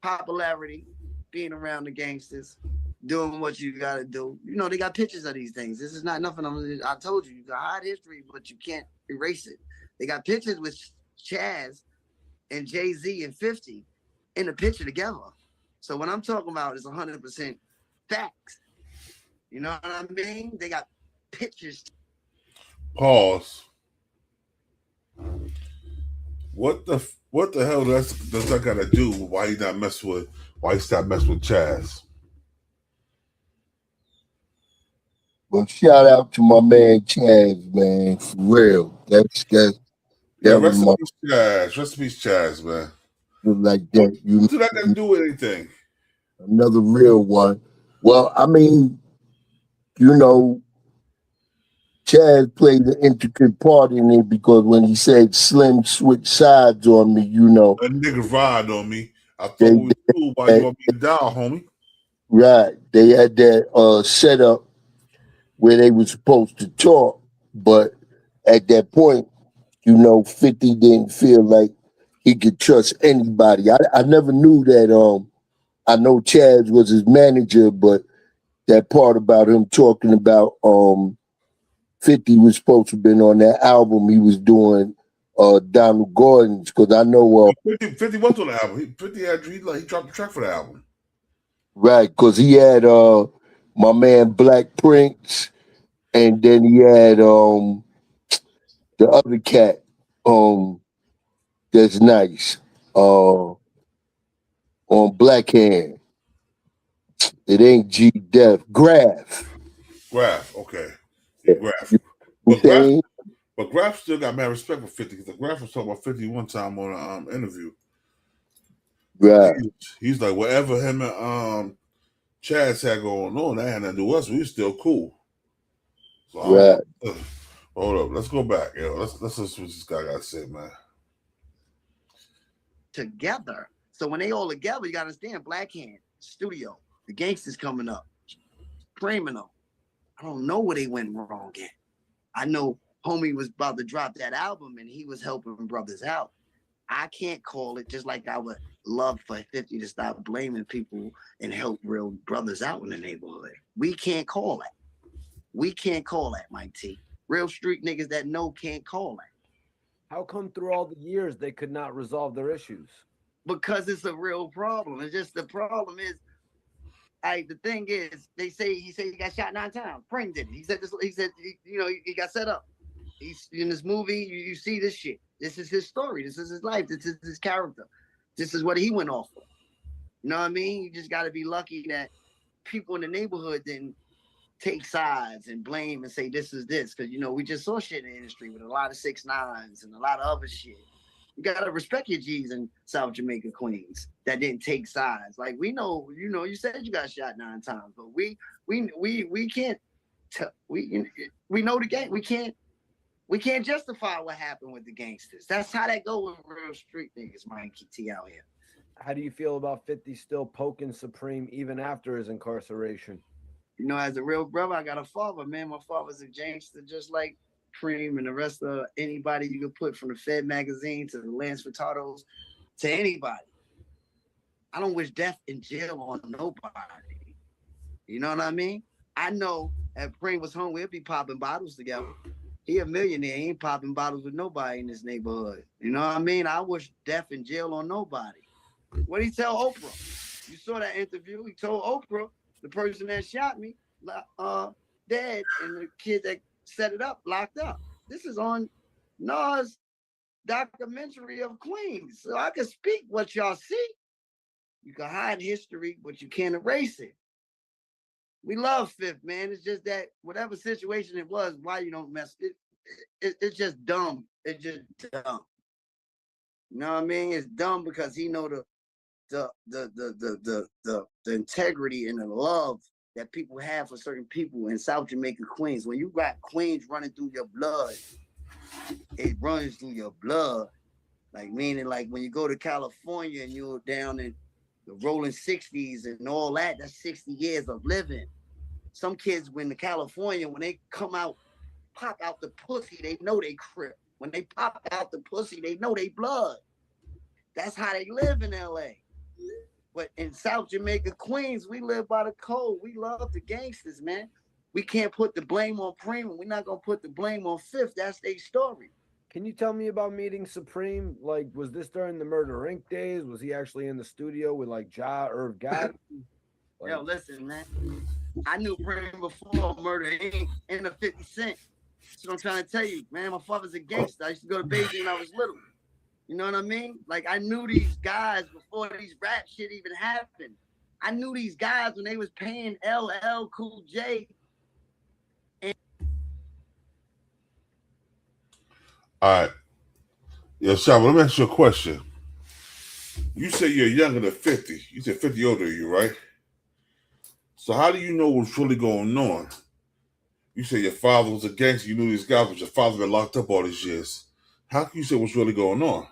Popularity, being around the gangsters, doing what you got to do. You know, they got pictures of these things. This is not nothing. I told you, you got hide history, but you can't erase it. They got pictures with Chaz and Jay-Z and 50 in the picture together. So what I'm talking about is 100% facts. You know what I mean? They got pictures. Pause. What the hell does that got to do? Why he not mess with? Why he stopped messing with Chaz? Well, shout out to my man Chaz, man, for real. Yeah, That was rest in my peace, Chaz. Rest in peace, Chaz, man. like that. You What did that got to do with anything? another real one. Well, I mean, you know, Chaz played an intricate part in it because when he said Slim switch sides on me, you know, That nigga ride on me. I thought they, we was cool. Why you want me to die, homie? right. They had that setup where they were supposed to talk, but at that point, you know, 50 didn't feel like he could trust anybody. I never knew that I know Chaz was his manager, but that part about him talking about 50 was supposed to have been on that album he was doing Donald Gordon's, because I know 50 was on the album. 50 had he dropped the track for the album. right, because he had my man Black Prince, and then he had the other cat that's nice on Black Hand. It ain't G Def. Graph. Graph, okay. Yeah, You Graph. know what I'm saying? But Graph still got mad respect for 50 because Graph was talking about 50 one time on an interview. Right, He's like, whatever him and Chaz had going on, that had nothing to do with us. We was still cool. So I right. don't, hold up, let's go back. Yo, let's listen to what this guy got to say, man. Together. So when they all together, you got to understand, Black Hand, studio, the gangsters coming up, framing them. I don't know where they went wrong at. I know homie was about to drop that album and he was helping brothers out. I can't call it, just like I would love for 50 to stop blaming people and help real brothers out in the neighborhood. We can't call that. We can't call that, Mike T. Real street niggas that know can't call that. How come through all the years they could not resolve their issues? Because it's a real problem. It's just the problem is, the thing is, he said he got shot 9 times. Pring did it. He said he got set up. He's in this movie. You see this shit. This is his story. This is his life. This is his character. This is what he went off of. You know what I mean? You just got to be lucky that people in the neighborhood didn't take sides and blame and say this is this, because we just saw shit in the industry with a lot of 6ix9ines and a lot of other shit. You gotta respect your G's in South Jamaica, Queens that didn't take sides. Like we know, you said you got shot 9 times, but we can't. We know the game. We can't justify what happened with the gangsters. That's how that go with real street niggas, Mikey T out here. How do you feel about 50 still poking Supreme even after his incarceration? As a real brother, I got a father, man. My father's a gangster just like Cream and the rest of anybody you could put, from the Fed magazine to the Lance Furtados to anybody. I don't wish death in jail on nobody. You know what I mean? I know if Cream was home, we'd be popping bottles together. He a millionaire. He ain't popping bottles with nobody in this neighborhood. You know what I mean? I wish death in jail on nobody. What did he tell Oprah? You saw that interview. He told Oprah, the person that shot me, dead, and the kid that set it up, locked up. This is on Nas' documentary of Queens. So I can speak what y'all see. You can hide history, but you can't erase it. We love Fifth, man. It's just that whatever situation it was, why you don't mess it, it's just dumb. It's just dumb. You know what I mean? It's dumb because he know the integrity and the love that people have for certain people in South Jamaica, Queens. When you got Queens running through your blood, it runs through your blood. Like, meaning, like, when you go to California and you're down in the rolling 60s and all that, that's 60 years of living. Some kids, when to California, when they come out, pop out the pussy, they know they crip. When they pop out the pussy, they know they blood. That's how they live in LA. But in South Jamaica, Queens, we live by the code. We love the gangsters, man. We can't put the blame on Prima. We're not going to put the blame on Fifth. That's their story. Can you tell me about meeting Supreme? Like, was this during the Murder Inc. days? Was he actually in the studio with like Irv Gotti? Like, yo, listen, man. I knew Prima before Murder Inc. and the 50 Cent. That's what I'm trying to tell you, man. My father's a gangster. I used to go to Beijing when I was little. You know what I mean? Like, I knew these guys before these rap shit even happened. I knew these guys when they was paying LL Cool J. All right. Yo, Shaba, let me ask you a question. You say you're younger than 50. You said 50 older than you, right? So how do you know what's really going on? You say your father was a gangster. You knew these guys, but your father been locked up all these years. How can you say what's really going on?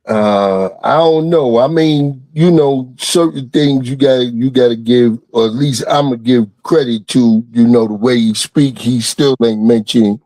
I don't know. I mean, you know, certain things you gotta give, or at least I'm gonna give credit to, you know, the way he speak. He still ain't mentioned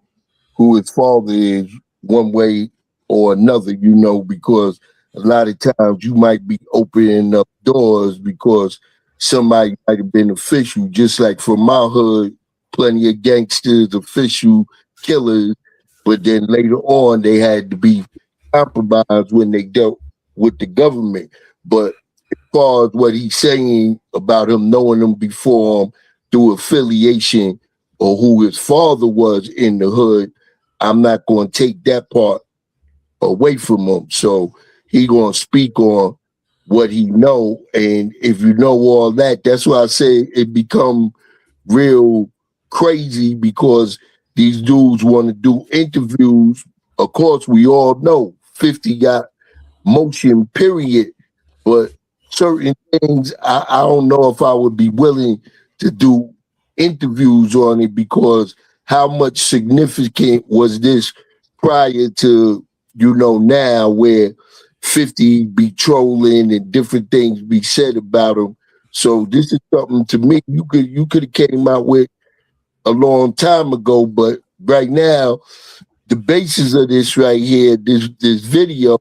who his father is one way or another, you know, because a lot of times you might be opening up doors because somebody might have been official, just like from my hood, plenty of gangsters, official killers, but then later on they had to be compromised when they dealt with the government. But as far as what he's saying about him knowing him before him through affiliation or who his father was in the hood, I'm not going to take that part away from him. So he going to speak on what he know. And if you know all that, that's why I say it become real crazy, because these dudes want to do interviews. Of course, we all know 50 got motion, period. But certain things, I don't know if I would be willing to do interviews on it, because how much significant was this prior to, you know, now where 50 be trolling and different things be said about him. So this is something to me you could have came out with a long time ago, but right now the basis of this right here, this video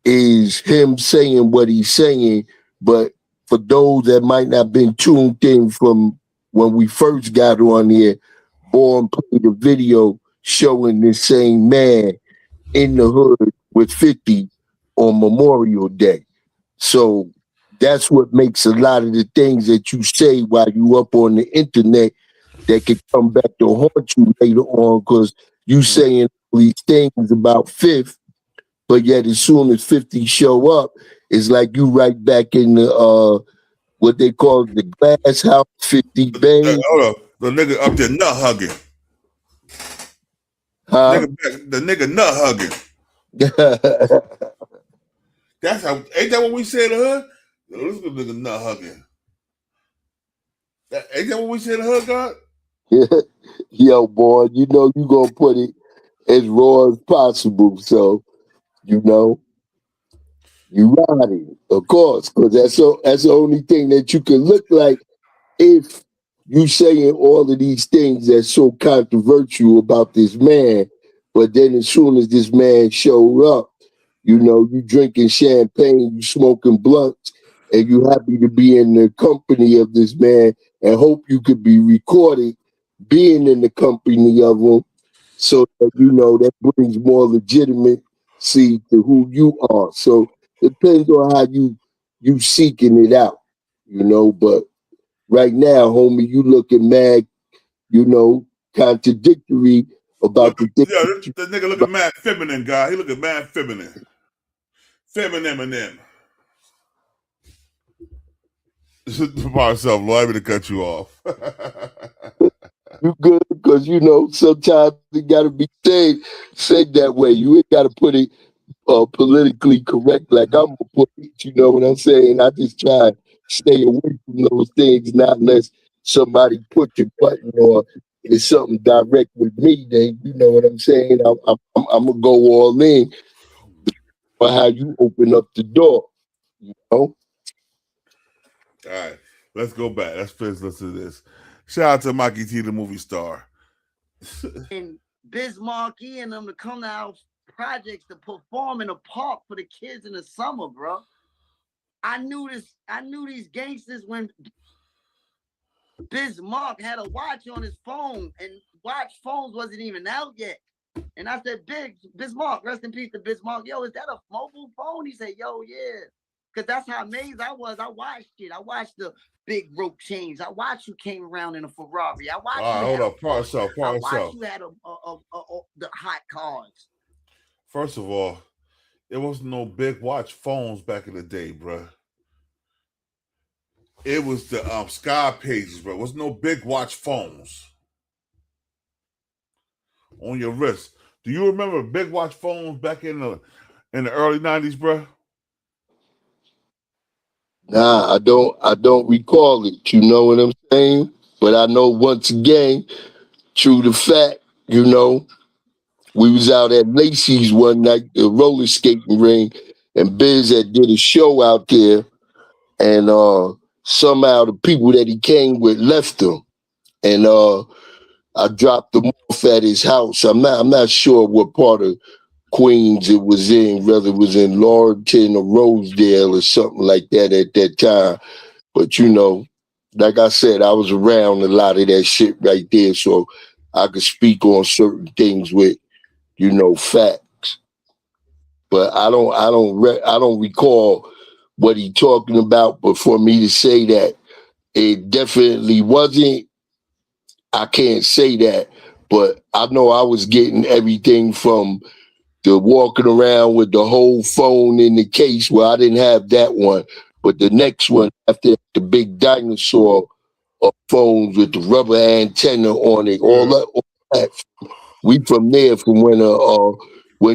is him saying what he's saying. But for those that might not been tuned in from when we first got on here, Born played a video showing this same man in the hood with 50 on Memorial Day. So that's what makes a lot of the things that you say while you up on the internet that could come back to haunt you later on, because you saying these things about Fifth, but yet as soon as 50 show up, it's like you right back in the what they call the glass house, 50 bang. Hold up. The nigga up there nut hugging. Huh? The nigga nut hugging. That's how, ain't that what we say in the hood? Yo, this nigga nut hugging. Ain't that what we say in the hood, God? Yo, boy, you know you gonna put it as raw as possible. So, you know, you ride it, of course, because that's the only thing that you can look like if you saying all of these things that's so controversial about this man. But then as soon as this man showed up, you know, you drinking champagne, you smoking blunts, and you happy to be in the company of this man and hope you could be recorded being in the company of him, so that, you know, that brings more legitimacy to who you are. So it depends on how you seeking it out, you know. But right now, homie, you looking mad, you know, contradictory about the thing. Yeah, the nigga looking mad feminine, guy. He looking mad feminine. Feminine and them. Myself, Lord, I'm to cut you off. You good, because you know sometimes it gotta be said that way. You ain't gotta put it politically correct like I'm gonna put it. You know what I'm saying? I just try to stay away from those things, not unless somebody put your button or it's something direct with me. Then you know what I'm saying. I'm gonna go all in for how you open up the door. You know. All right, let's go back. Let's listen to this. Shout out to Mikey T, the movie star. And Biz Markie and them to come to our projects to perform in a park for the kids in the summer, bro. I knew these gangsters when Bismarck had a watch on his phone, and watch phones wasn't even out yet. And I said, Bismarck, rest in peace to Bismarck. Yo, is that a mobile phone? He said, yo, yeah. Because that's how amazed I was. I watched it. I watched the big rope chains. I watched you came around in a Ferrari. I watched you hold up, part yourself. I watched you had the hot cars. First of all, there wasn't no big watch phones back in the day, bro. It was the Sky Pages, bro. There was no big watch phones on your wrist. Do you remember big watch phones back in the early 90s, bro? Nah, I don't recall it. You know what I'm saying? But I know once again, true to fact, you know, we was out at Lacey's one night, the roller skating ring, and Biz had did a show out there, and somehow the people that he came with left him, and I dropped them off at his house. I'm not sure what part of Queens it was in, whether it was in Laurelton or Rosedale or something like that at that time. But you know, like I said, I was around a lot of that shit right there, so I could speak on certain things with, you know, facts. But I don't recall what he talking about. But for me to say that it definitely wasn't, I can't say that. But I know I was getting everything from the walking around with the whole phone in the case. Well, I didn't have that one, but the next one after the big dinosaur phones with the rubber antenna on it, all that. We from there from when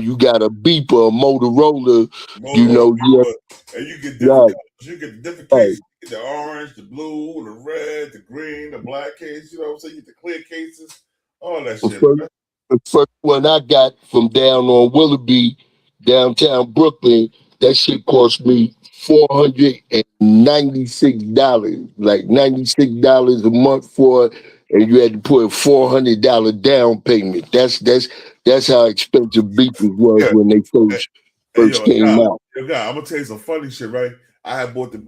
you got a beeper, a Motorola, you know, and you get different right, colors. You get different right. cases. You get the orange, the blue, the red, the green, the black case. You know what I'm saying? You get the clear cases, all that The shit. first, the first one I got from down on Willoughby, downtown Brooklyn, that shit cost me $496, like $96 a month for it, and you had to put a $400 down payment. That's how expensive beepers was Yeah. when they Hey, first came out. I'm gonna tell you some funny shit, right? I had like 2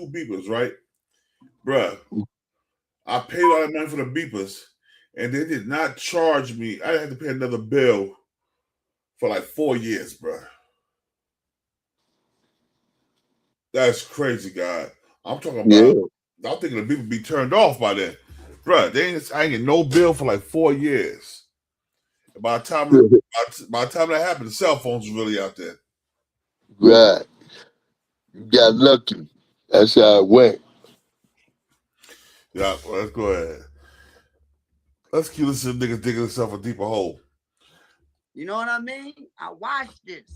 beepers, right? Bruh. I paid all that money for the beepers, and they did not charge me. I had to pay another bill for like 4 years, bruh. That's crazy, God. I'm talking about. Yeah. I'm thinking the beeper be turned off by then, bruh. I ain't get no bill for like 4 years. And by the time that happened, the cell phones was really out there. Right. You got lucky. That's how it went. Yeah, well, let's go ahead. Let's keep listening to niggas digging themselves a deeper hole. You know what I mean? I watched this.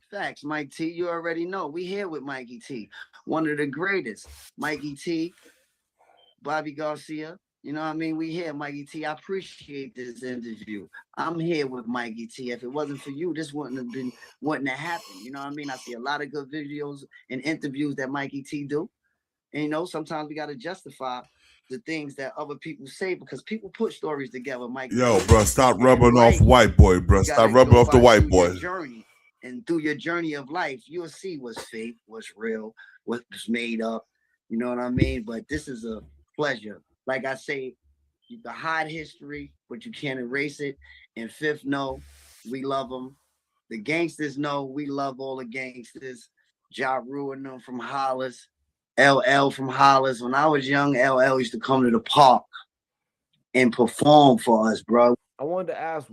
Facts, Mike T. You already know. We here with Mikey T. One of the greatest. Mikey T. Bobby Garcia. You know what I mean? We here, Mikey T. I appreciate this interview. I'm here with Mikey T. If it wasn't for you, this wouldn't have happened. You know what I mean? I see a lot of good videos and interviews that Mikey T do. And you know, sometimes we gotta justify the things that other people say because people put stories together, Mikey. Yo, bro, stop And rubbing off white boy, bro. Stop rubbing off the white boy. Journey. And through your journey of life, you'll see what's fake, what's real, what's made up. You know what I mean? But this is a pleasure. Like I say, you can hide history, but you can't erase it. And Fifth, know we love them. The gangsters know we love all the gangsters. Ja Rule and them from Hollis. LL from Hollis. When I was young, LL used to come to the park and perform for us, bro. I wanted to ask,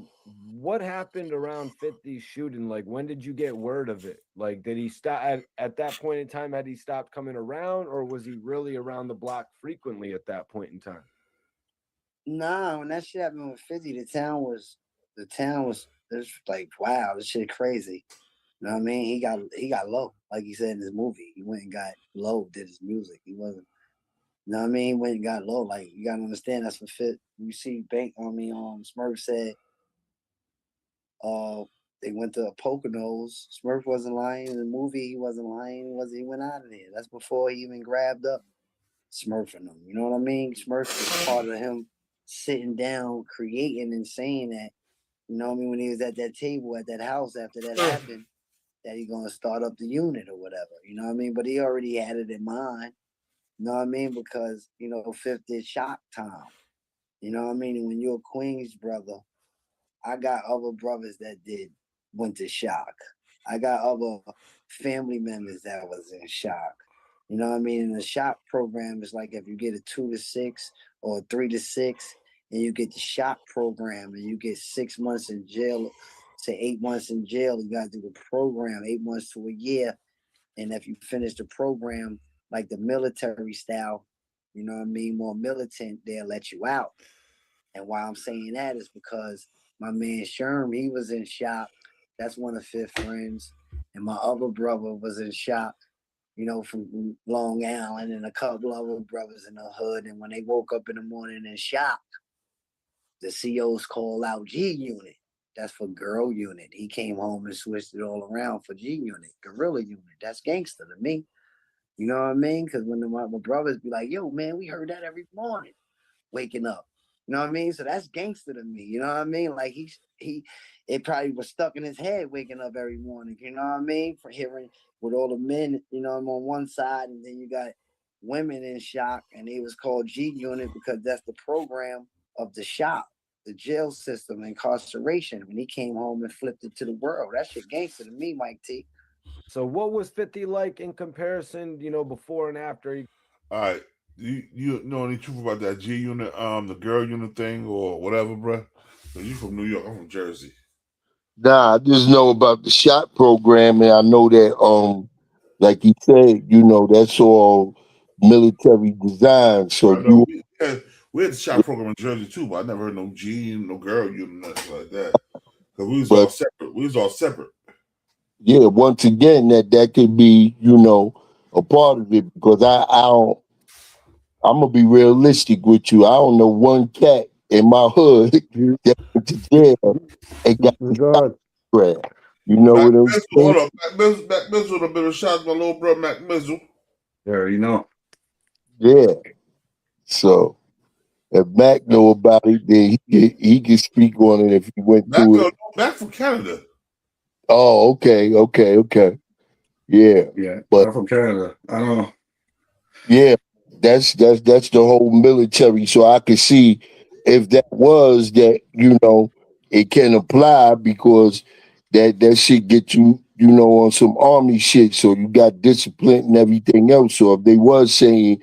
what happened around 50's shooting? Like, when did you get word of it? Like, did he stop at that point in time? Had he stopped coming around, or was he really around the block frequently at that point in time? Nah, when that shit happened with 50, the town was like, wow, this shit crazy. You know what I mean? He got low, like he said in his movie. He went and got low, did his music. He wasn't, you know what I mean? He went and got low. Like, you gotta understand that's what fit. You see Smurf said they went to Poconos. Smurf wasn't lying in the movie. He wasn't lying. He went out of there. That's before he even grabbed up Smurfing them. You know what I mean? Smurf was part of him sitting down, creating and saying that, you know what I mean, when he was at that table at that house after that happened, that he's gonna start up the unit or whatever, you know what I mean? But he already had it in mind, you know what I mean? Because, you know, Fifth did Shock Time. You know what I mean? And when you're a Queens brother, I got other brothers that went to Shock. I got other family members that was in Shock. You know what I mean? And the Shock program is like if you get a 2 to 6 or a 3 to 6, and you get the Shock program, and you get 6 months in jail to 8 months in jail. You got to do the program 8 months to a year, and if you finish the program like the military style, you know what I mean, more militant, they'll let you out. And why I'm saying that is because my man Sherm, he was in Shock. That's one of Fifth friends. And my other brother was in Shock, you know, from Long Island, and a couple other brothers in the hood. And when they woke up in the morning in Shock, the COs call out GUnit. That's for girl unit. He came home and switched it all around for GUnit, gorilla unit. That's gangster to me. You know what I mean? Because when my brothers be like, yo, man, we heard that every morning waking up. You know what I mean? So that's gangster to me. You know what I mean? Like it probably was stuck in his head waking up every morning. You know what I mean? For hearing with all the men, you know, I'm on one side, and then you got women in Shock, and it was called GUnit because that's the program of the Shock, the jail system, incarceration. When he came home and flipped it to the world, that shit gangster to me, Mike T. So what was 50 like in comparison, you know, before and after? All right. You know any truth about that GUnit, the girl unit thing or whatever, bro? So you from New York, I'm from Jersey. Nah, I just know about the shot program, and I know that like you said, you know, that's all military design. So I know you we had the shop program in Jersey too, but I never heard no G, no girl unit, nothing like that. Cause we was all but separate. We was all separate. yeah, once again that could be, you know, a part of it because I don't I'm gonna be realistic with you. I don't know one cat in my hood You, that went to jail and got the shot God. grab. You know Mac what I'm Mizzle, saying? hold up. Mac Mizzle would have been a shot to my little brother Mac Mizzle. There, you know. Yeah. So if Mac know about it, then he can speak on it if he went through it. Mac from Canada. Oh, okay. Yeah. Yeah, But I'm from Canada. I don't know. yeah, that's the whole military. So I could see if that was that, you know, it can apply because that shit get you, you know, on some army shit. So you got discipline and everything else. So if they was saying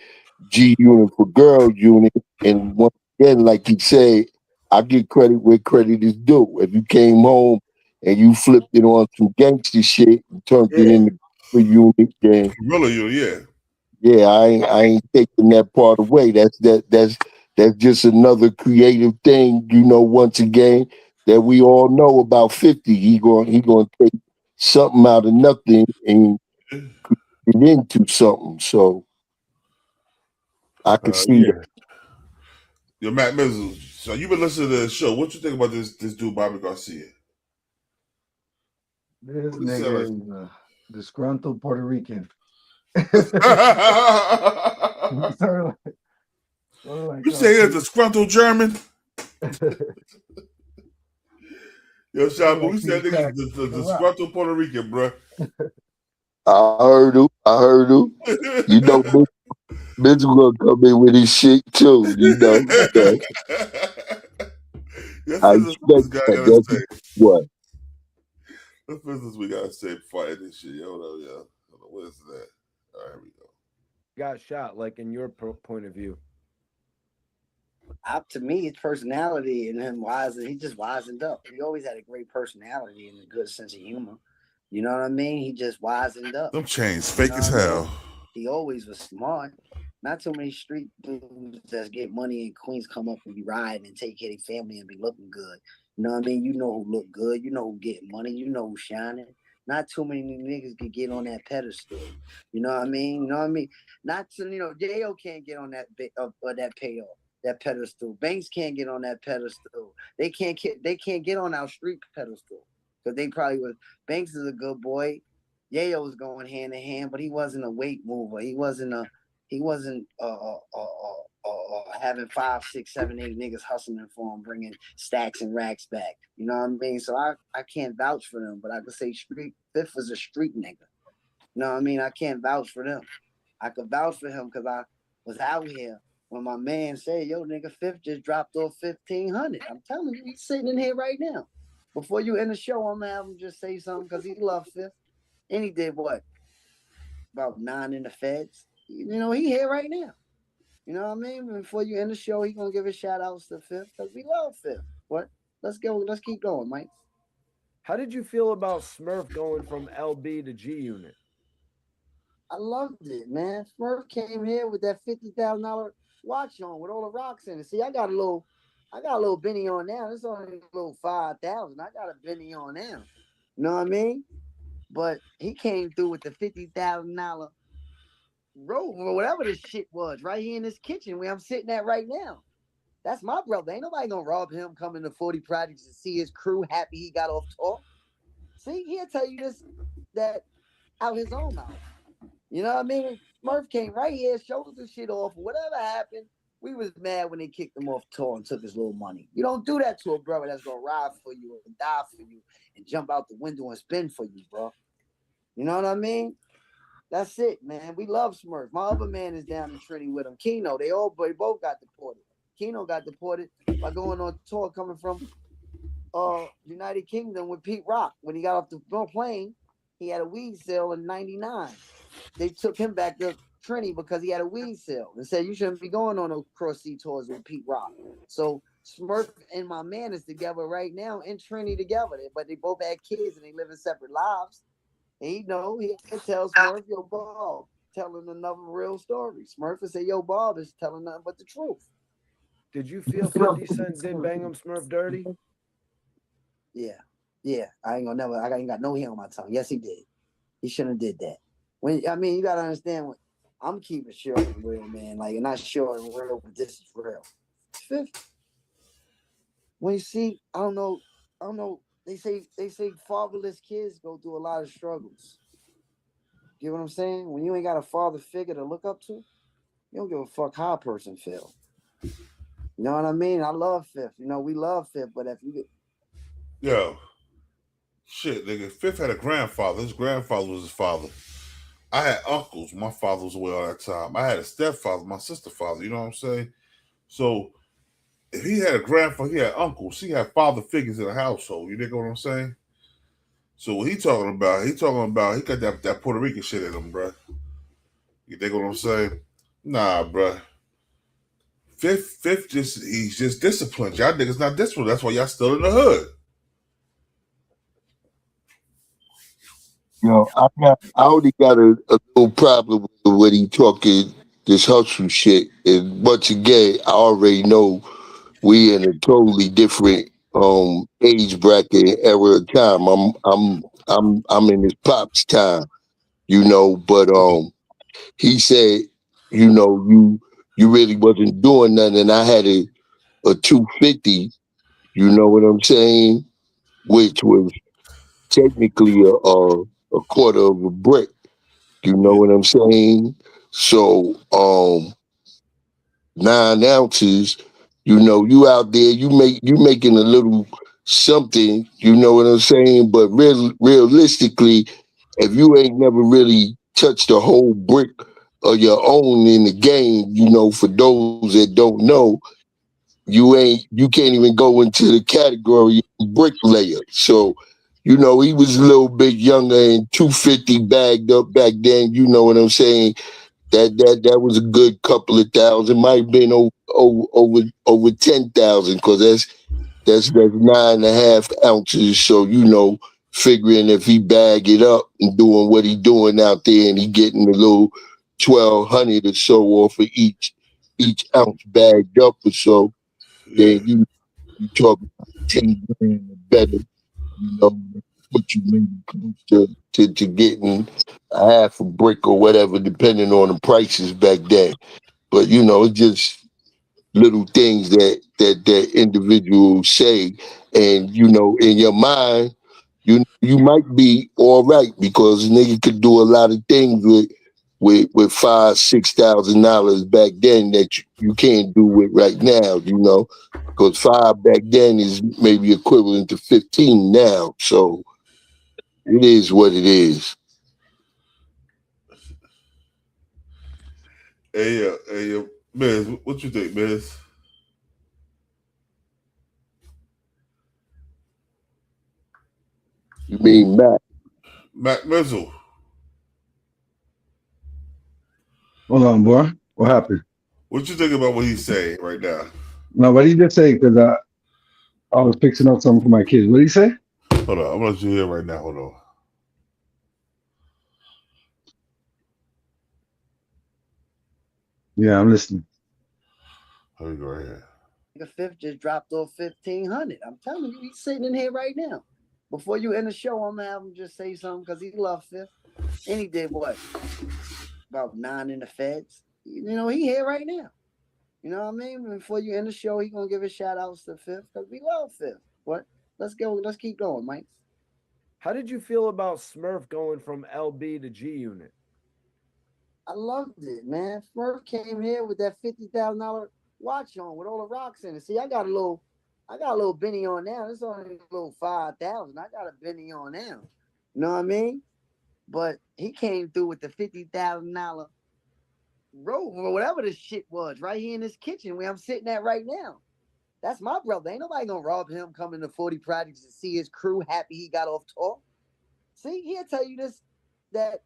G unit for girl unit, and once again, like you said, I give credit where credit is due. If you came home and you flipped it on some gangster shit and turned it Yeah. into a unit, then Really, yeah. yeah, I ain't taking that part away. That's just another creative thing, you know, once again, that we all know about 50. He gonna take something out of nothing and get into something. So I can see that. Yeah. Yo, Mac Mizzle. So you been listening to the show. What you think about this dude Bobby Garcia? This What he said like nigga is a disgruntled Puerto Rican. Sort of like you say he's a disgruntled German? Yo, Shabu, we said niggas the disgruntled Puerto Rican, bro. I heard him. You know, Mitch gonna come in with his shit too. You know, so This I is this expect guy that. gotta That's say. what. This business we gotta say before I end this shit. Yo, hold on, yo. Hold on, what is that? All right, here we go. Got shot, like in your point of view? Up to me, his personality and him he just wisened up. He always had a great personality and a good sense of humor. You know what I mean? He just wisened up. Them chains You fake know as what I mean? hell. He always was smart. Not too many street dudes that get money in Queens come up and be riding and take care of their family and be looking good. You know what I mean? You know who look good. You know who getting money. You know who's shining. Not too many niggas can get on that pedestal. You know what I mean? You know what I mean? Not too, you know, J.O. can't get on that that payoff, that pedestal. Banks can't get on that pedestal. They can't get on our street pedestal because they probably was. Banks is a good boy. Yayo was going hand in hand, but he wasn't a weight mover. He wasn't a having 5, 6, 7, 8 niggas hustling for him, bringing stacks and racks back. You know what I mean? So I can't vouch for them, but I could say Fifth was a street nigga. You know what I mean? I can't vouch for them. I could vouch for him because I was out here when my man said, yo, nigga, Fifth just dropped off 1,500. I'm telling you, he's sitting in here right now. Before you end the show, I'm going to have him just say something because he loved Fifth. And he did what? About 9 in the feds. You know, he here right now. You know what I mean? Before you end the show, he going to give his shout outs to Fifth because we love Fifth. What? Let's go. Let's keep going, Mike. How did you feel about Smurf going from LB to GUnit? I loved it, man. Smurf came here with that $50,000 watch on with all the rocks in it. See, I got a little Benny on now. It's only a little 5,000. I got a Benny on now. You know what I mean? But he came through with the $50,000 robe or whatever this shit was right here in this kitchen where I'm sitting at right now. That's my brother. Ain't nobody gonna rob him coming to 40 Projects and see his crew happy he got off tour. See, he'll tell you this that out his own mouth. You know what I mean? Smurf came right here, showed the shit off. Whatever happened, we was mad when they kicked him off tour and took his little money. You don't do that to a brother that's gonna ride for you and die for you and jump out the window and spin for you, bro. You know what I mean? That's it, man. We love Smurf. My other man is down in Trinity with him. Keno, they both got deported. Keno got deported by going on tour coming from United Kingdom with Pete Rock. When he got off the plane, he had a weed sale in '99. They took him back to Trinity because he had a weed sale and said, you shouldn't be going on those cross-sea tours with Pete Rock. So Smurf and my man is together right now in Trinity together. But they both had kids and they live in separate lives. And he tells Smurf, yo, Bob, telling another real story. Smurf will say, yo, Bob is telling nothing but the truth. Did you feel 50 Cent did Bang'em Smurf dirty? Yeah. I ain't got no hair on my tongue. Yes, he did. He shouldn't have did that. You gotta understand what I'm keeping short and real, man. Like, not short and real, but this is real. Fifth. When you see, I don't know, they say fatherless kids go through a lot of struggles. You know what I'm saying? When you ain't got a father figure to look up to, you don't give a fuck how a person feel. You know what I mean? I love Fifth. You know, we love Fifth, but if you get shit, nigga, Fifth had a grandfather. His grandfather was his father. I had uncles. My father was away all that time. I had a stepfather, my sister's father. You know what I'm saying? So if he had a grandfather, he had uncles. He had father figures in the household. You dig what I'm saying? So what he talking about he got that Puerto Rican shit in him, bro. You dig what I'm saying? Nah, bro. Fifth, he's just disciplined. Y'all niggas not disciplined. That's why y'all still in the hood. I only got a little problem with when he talking this hustle shit. And once again, I already know we in a totally different age bracket era of time. I'm in his pop's time, but he said, you really wasn't doing nothing. And I had a 250, you know what I'm saying, which was technically a quarter of a brick. You know what I'm saying? So 9 ounces, you out there, you making a little something, you know what I'm saying? But realistically, if you ain't never really touched a whole brick of your own in the game, for those that don't know, you can't even go into the category of bricklayer. So, he was a little bit younger and 250 bagged up back then, you know what I'm saying? That was a good couple of thousand. Might have been over 10,000 because that's 9.5 ounces. So figuring if he bag it up and doing what he doing out there, and he getting a little 1,200 or so off of each ounce bagged up or so, then you talk about 10 grand or better. What you maybe close to getting a half a brick or whatever, depending on the prices back then. But it's just little things that individuals say, and in your mind, you might be all right because a nigga could do a lot of things with $5,000-$6,000 back then that you can't do with right now, you know, because 5 back then is maybe equivalent to 15 now. So it is what it is. Hey, Miz, what you think, Miz? You mean Mac? Mac Mizzle. Hold on, boy. What happened? What you think about what he's saying right now? No, what did he just say? Because I was fixing up something for my kids. What did he say? Hold on, I'm gonna let you hear right now. Hold on. Yeah, I'm listening. Let me go right here. The Fifth just dropped off 1,500. I'm telling you, he's sitting in here right now. Before you end the show, I'm gonna have him just say something because he loves Fifth. And he did what? About 9 in the feds. You know, he here right now. You know what I mean? Before you end the show, he gonna give his shout outs to Fifth because we love Fifth. What? Let's go. Let's keep going, Mike. How did you feel about Smurf going from LB to GUnit? I loved it, man. Smurf came here with that $50,000 watch on with all the rocks in it. See, I got a little Benny on now. It's only a little 5,000. I got a Benny on now. You know what I mean? But he came through with the $50,000 robe or whatever this shit was right here in this kitchen where I'm sitting at right now. That's my brother. Ain't nobody gonna rob him coming to 40 Projects and see his crew happy he got off tour. See, he'll tell you this, that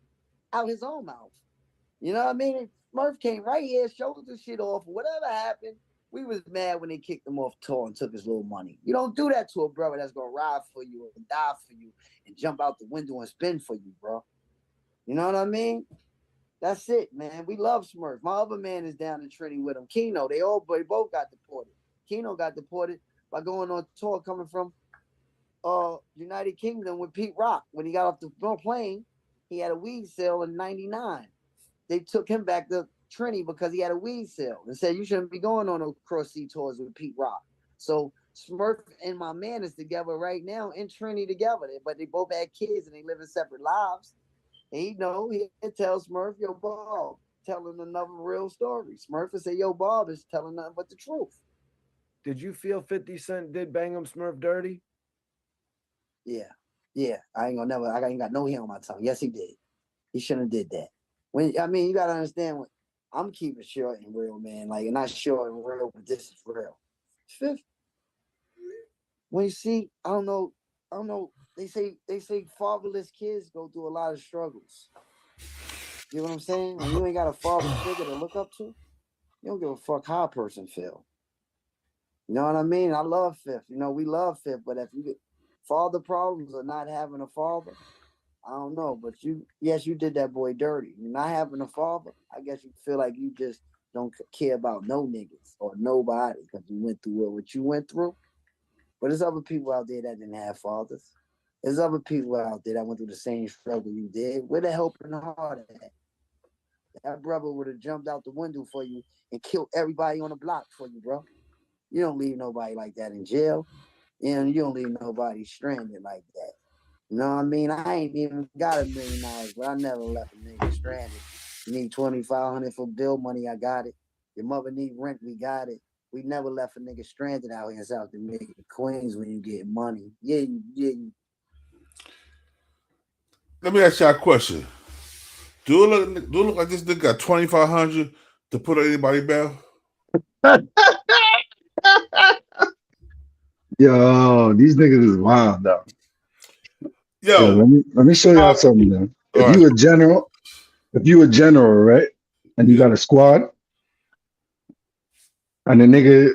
out his own mouth. You know what I mean? Smurf came right here, showed the shit off. Whatever happened, we was mad when they kicked him off tour and took his little money. You don't do that to a brother that's gonna ride for you and die for you and jump out the window and spin for you, bro. You know what I mean? That's it, man. We love Smurf. My other man is down in Trinity with him. Keno, they both got deported. Keno got deported by going on tour coming from United Kingdom with Pete Rock. When he got off the plane, he had a weed sale in '99. They took him back to Trinity because he had a weed sale and said, you shouldn't be going on those cross-sea tours with Pete Rock. So Smurf and my man is together right now in Trinity together, but they both had kids and they live in separate lives. And he tell Smurf, yo, Bob, telling another real story. Smurf would say, yo, Bob is telling nothing but the truth. Did you feel 50 Cent did bang him Smurf dirty? Yeah. I ain't got no hair on my tongue. Yes, he did. He shouldn't have did that. You gotta understand what I'm keeping short and real, man. Like, not short and real, but this is real. Fifth, when you see, I don't know, they say fatherless kids go through a lot of struggles. You know what I'm saying? When you ain't got a father figure to look up to, you don't give a fuck how a person feel. You know what I mean? I love Fifth. You know, we love Fifth, but if you get father problems or not having a father, I don't know, but you did that boy dirty. You're not having a father, I guess you feel like you just don't care about no niggas or nobody because you went through what you went through. But there's other people out there that didn't have fathers. There's other people out there that went through the same struggle you did. Where the help and the heart at? That brother would have jumped out the window for you and killed everybody on the block for you, bro. You don't leave nobody like that in jail. You don't leave nobody stranded like that. You know what I mean? I ain't even got $1 million, but I never left a nigga stranded. You need $2,500 for bill money, I got it. Your mother need rent, we got it. We never left a nigga stranded out here in South Jamaica, Queens when you get money. Yeah. Let me ask y'all a question. Do it look like this nigga got $2,500 to put on anybody's bail? Yo, these niggas is wild though. Yo, let me show y'all something then. If you a general, right? And you got a squad, and the nigga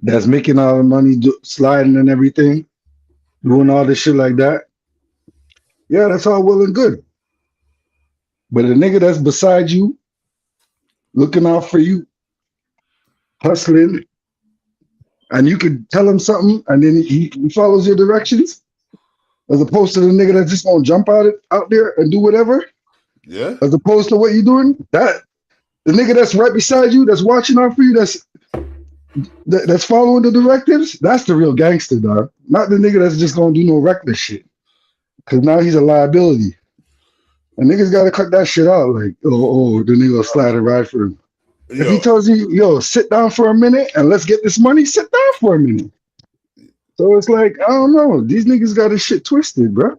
that's making all the money, sliding and everything, doing all this shit like that, yeah, that's all well and good. But a nigga that's beside you, looking out for you, hustling, and you could tell him something, and then he follows your directions, as opposed to the nigga that's just gonna jump out there and do whatever. Yeah. As opposed to what you're doing, that the nigga that's right beside you, that's watching out for you, that's following the directives, that's the real gangster, dog. Not the nigga that's just gonna do no reckless shit. Cause now he's a liability. And niggas gotta cut that shit out. Like, the nigga will slide and ride for him. If he Yo, tells you, yo, sit down for a minute and let's get this money, sit down for a minute. So it's like, I don't know. These niggas got this shit twisted, bro.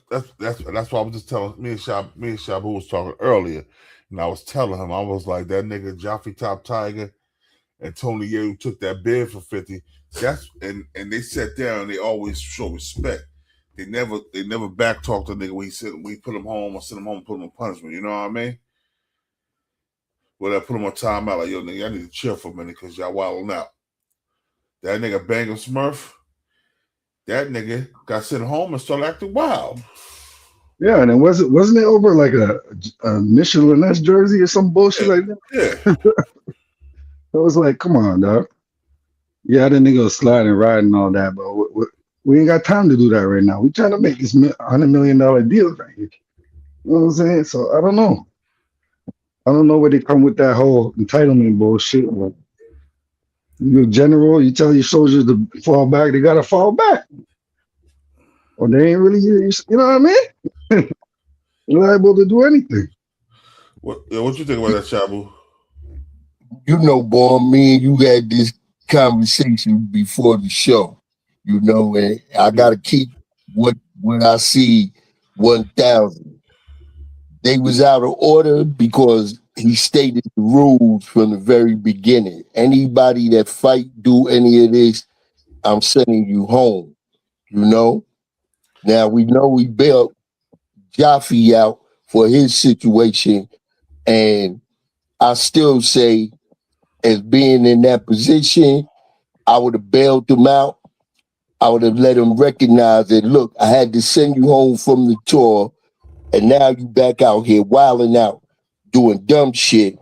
that's why I was just telling me and Shabu was talking earlier, and I was telling him, I was like, that nigga Jaffe Top Tiger and Tony Ye took that bid for 50. That's and they sat down. They always show respect. They never back talk to the nigga when he said we put him home or send him home and put him on punishment. You know what I mean? Well, I put him on timeout. Like, yo, nigga, I need to chill for a minute because y'all wilding out. That nigga Bangum Smurf, that nigga got sent home and started acting wild. Yeah, and it wasn't it over like a Michelin jersey or some bullshit like that? Yeah. It was like, come on, dog. Yeah, the nigga was sliding, riding, and all that, but we ain't got time to do that right now. We trying to make this $100 million deal right here. You know what I'm saying? So I don't know. I don't know where they come with that whole entitlement bullshit. But you're a general, you tell your soldiers to fall back, they gotta fall back. Or they ain't really, you know what I mean? You're liable to do anything. What you think about that, Shabu? You know, boy, me and you had this conversation before the show, you know, and I gotta keep what I see 1,000. They was out of order because he stated the rules from the very beginning. Anybody that fight, do any of this, I'm sending you home, you know? Now we know we bailed Jaffe out for his situation, and I still say, as being in that position, I would have bailed him out. I would have let him recognize that, look, I had to send you home from the tour, and now you back out here wilding out, doing dumb shit,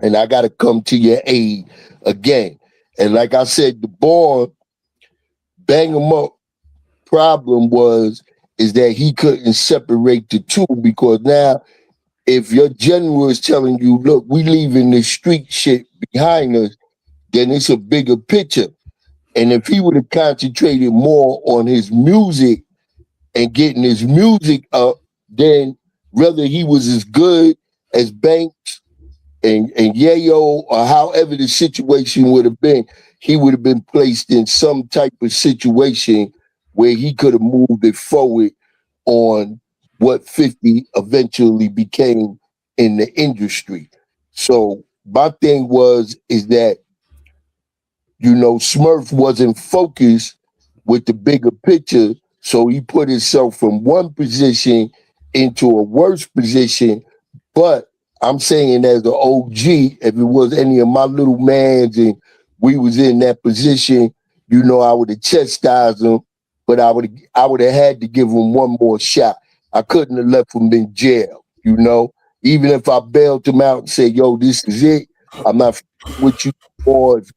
and I got to come to your aid again. And like I said, the boy, bang him up, problem is that he couldn't separate the two, because now if your general is telling you, look, we leaving the street shit behind us, then it's a bigger picture. And if he would have concentrated more on his music and getting his music up, then whether he was as good as Banks and Yayo or however the situation would have been, he would have been placed in some type of situation where he could have moved it forward on what 50 eventually became in the industry. So my thing is that, you know, Smurf wasn't focused with the bigger picture, so he put himself from one position into a worse position. But I'm saying, as the OG, if it was any of my little mans and we was in that position, you know, I would have chastised him, but I would have had to give him one more shot. I couldn't have left him in jail, you know. Even if I bailed him out and said, yo, this is it, I'm not with you, or if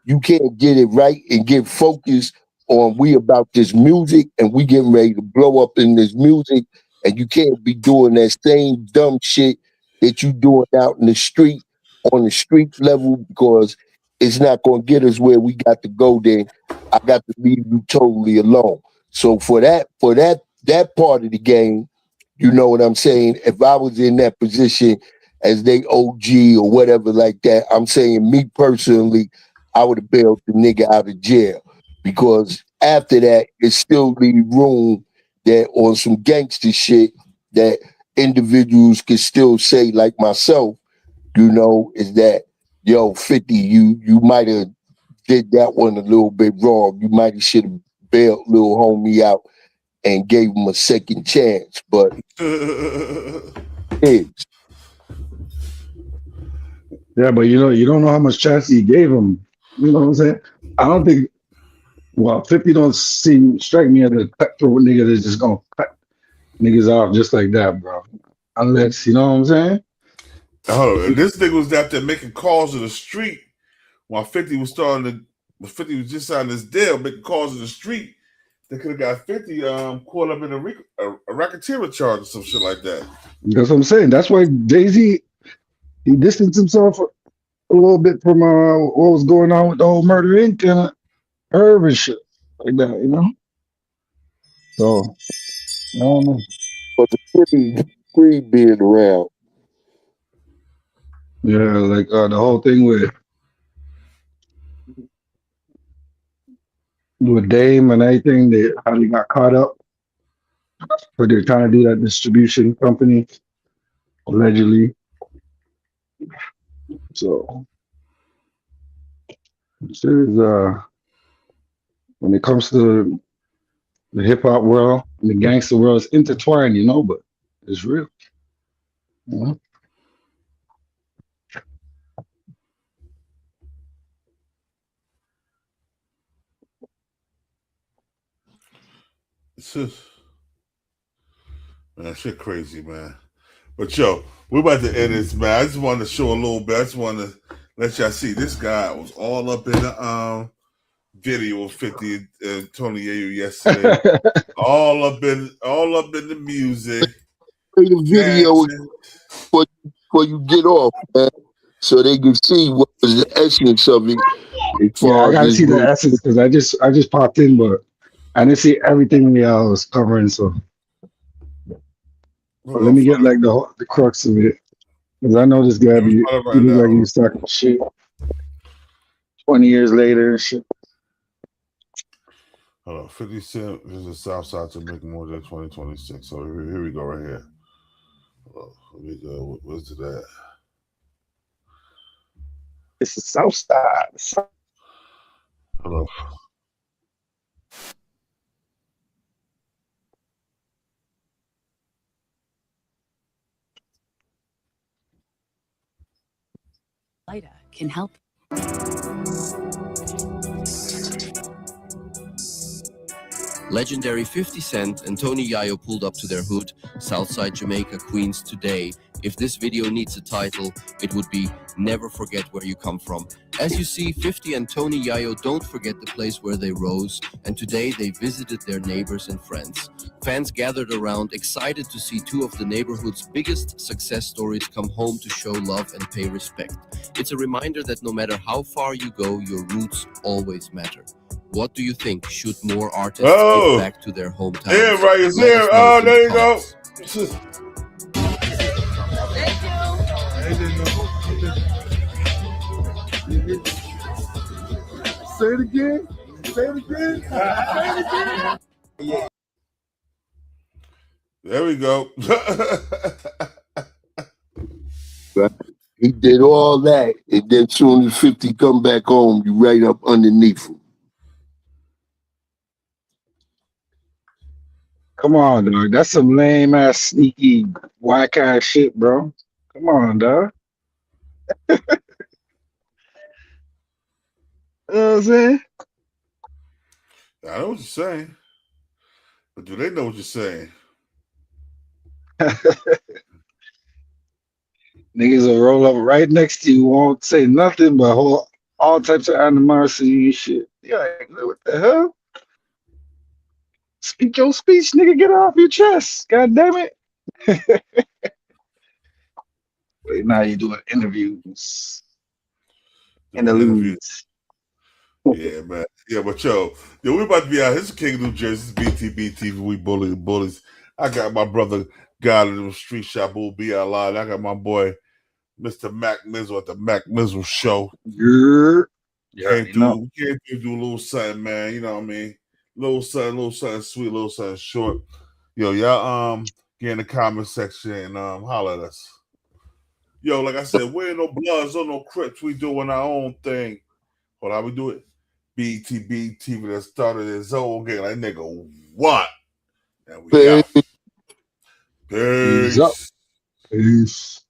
you can't get it right and get focused on we about this music and we getting ready to blow up in this music, and you can't be doing that same dumb shit that you doing out in the street, on the street level, because it's not going to get us where we got to go. Then I got to leave you totally alone. So for that part of the game, you know what I'm saying? If I was in that position as they OG or whatever like that, I'm saying, me personally, I would have bailed the nigga out of jail, because after that, it still leave room that on some gangster shit that individuals can still say, like myself, you know, is that, yo, 50, you might have did that one a little bit wrong. You might have should have bailed little homie out and gave him a second chance. But it's Yeah, but you don't know how much chance he gave him. You know what I'm saying? I don't think. Well, 50 don't strike me as a cutthroat nigga that's just gonna cut niggas off just like that, bro. Unless, you know what I'm saying? Oh, and this nigga was out there making calls in the street while 50 was just signing this deal, making calls in the street. They could have got 50 caught up in a racketeering charge or some shit like that. That's what I'm saying. That's why Jay-Z, he distanced himself a little bit from what was going on with the whole Murder Inc. and Herb and shit like that, you know? So, I don't know. Free being around. Yeah, like the whole thing with Dame and everything, how they got caught up, but they're trying to do that distribution company allegedly. So this is when it comes to the hip hop world and the gangster world, it's intertwined, you know, but it's real. You know? It's just, man, shit crazy, man. But yo, we're about to end this, man. I just wanted to show a little bit. I just wanted to let y'all see this guy was all up in the video of 50 and Tony Yayo yesterday. all up in the music. Play the video before you get off, man, so they can see what was the essence of it. As Yeah, far I as gotta this see the essence because I just popped in, but I didn't see everything y'all was covering. So but let me get like the crux of it because I know this guy he look like he was talking shit 20 years later and shit. Hold on, 50 Cent is the South Side to make more than 2026. So here we go, right here. Let me go. What's it at? It's the South Side. Hold on. LIDA can help. Legendary 50 Cent and Tony Yayo pulled up to their hood, Southside Jamaica, Queens today. If this video needs a title, it would be Never Forget Where You Come From. As you see, 50 and Tony Yayo don't forget the place where they rose, and today they visited their neighbors and friends. Fans gathered around, excited to see two of the neighborhood's biggest success stories come home to show love and pay respect. It's a reminder that no matter how far you go, your roots always matter. What do you think? Should more artists give back to their hometowns? Yeah, right. It's Let there. us know in There the you go. Say it again. Say it again. Say it again. Yeah. There we go. he did all that, and then soon as 50 come back home, you right up underneath him. Come on, dog. That's some lame ass, sneaky, whack ass shit, bro. Come on, dog. You know what I'm saying? I know what you're saying, but do they know what you're saying? Niggas will roll up right next to you, won't say nothing but hold all types of animosity and shit. You're like, what the hell? Speak your speech, nigga. Get it off your chest. God damn it. Wait, now you're doing interviews. Interludes. Yeah, man. Yeah, but yo, we about to be out. This is King of New Jersey. This is BTBTV. We bullies. I got my brother God in the street shop who'll be out live. I got my boy Mr. Mac Mizzle at the Mac Mizzle Show. Yeah. Can't do a little something, man. You know what I mean? Little something sweet, little something short. Yo, y'all get in the comment section and holler at us. Yo, like I said, we ain't no Bloods or no Crips. We doing our own thing. Hold on, how we do it? BTBTV that started his own game. Like, nigga, what? And we out. Peace. Peace.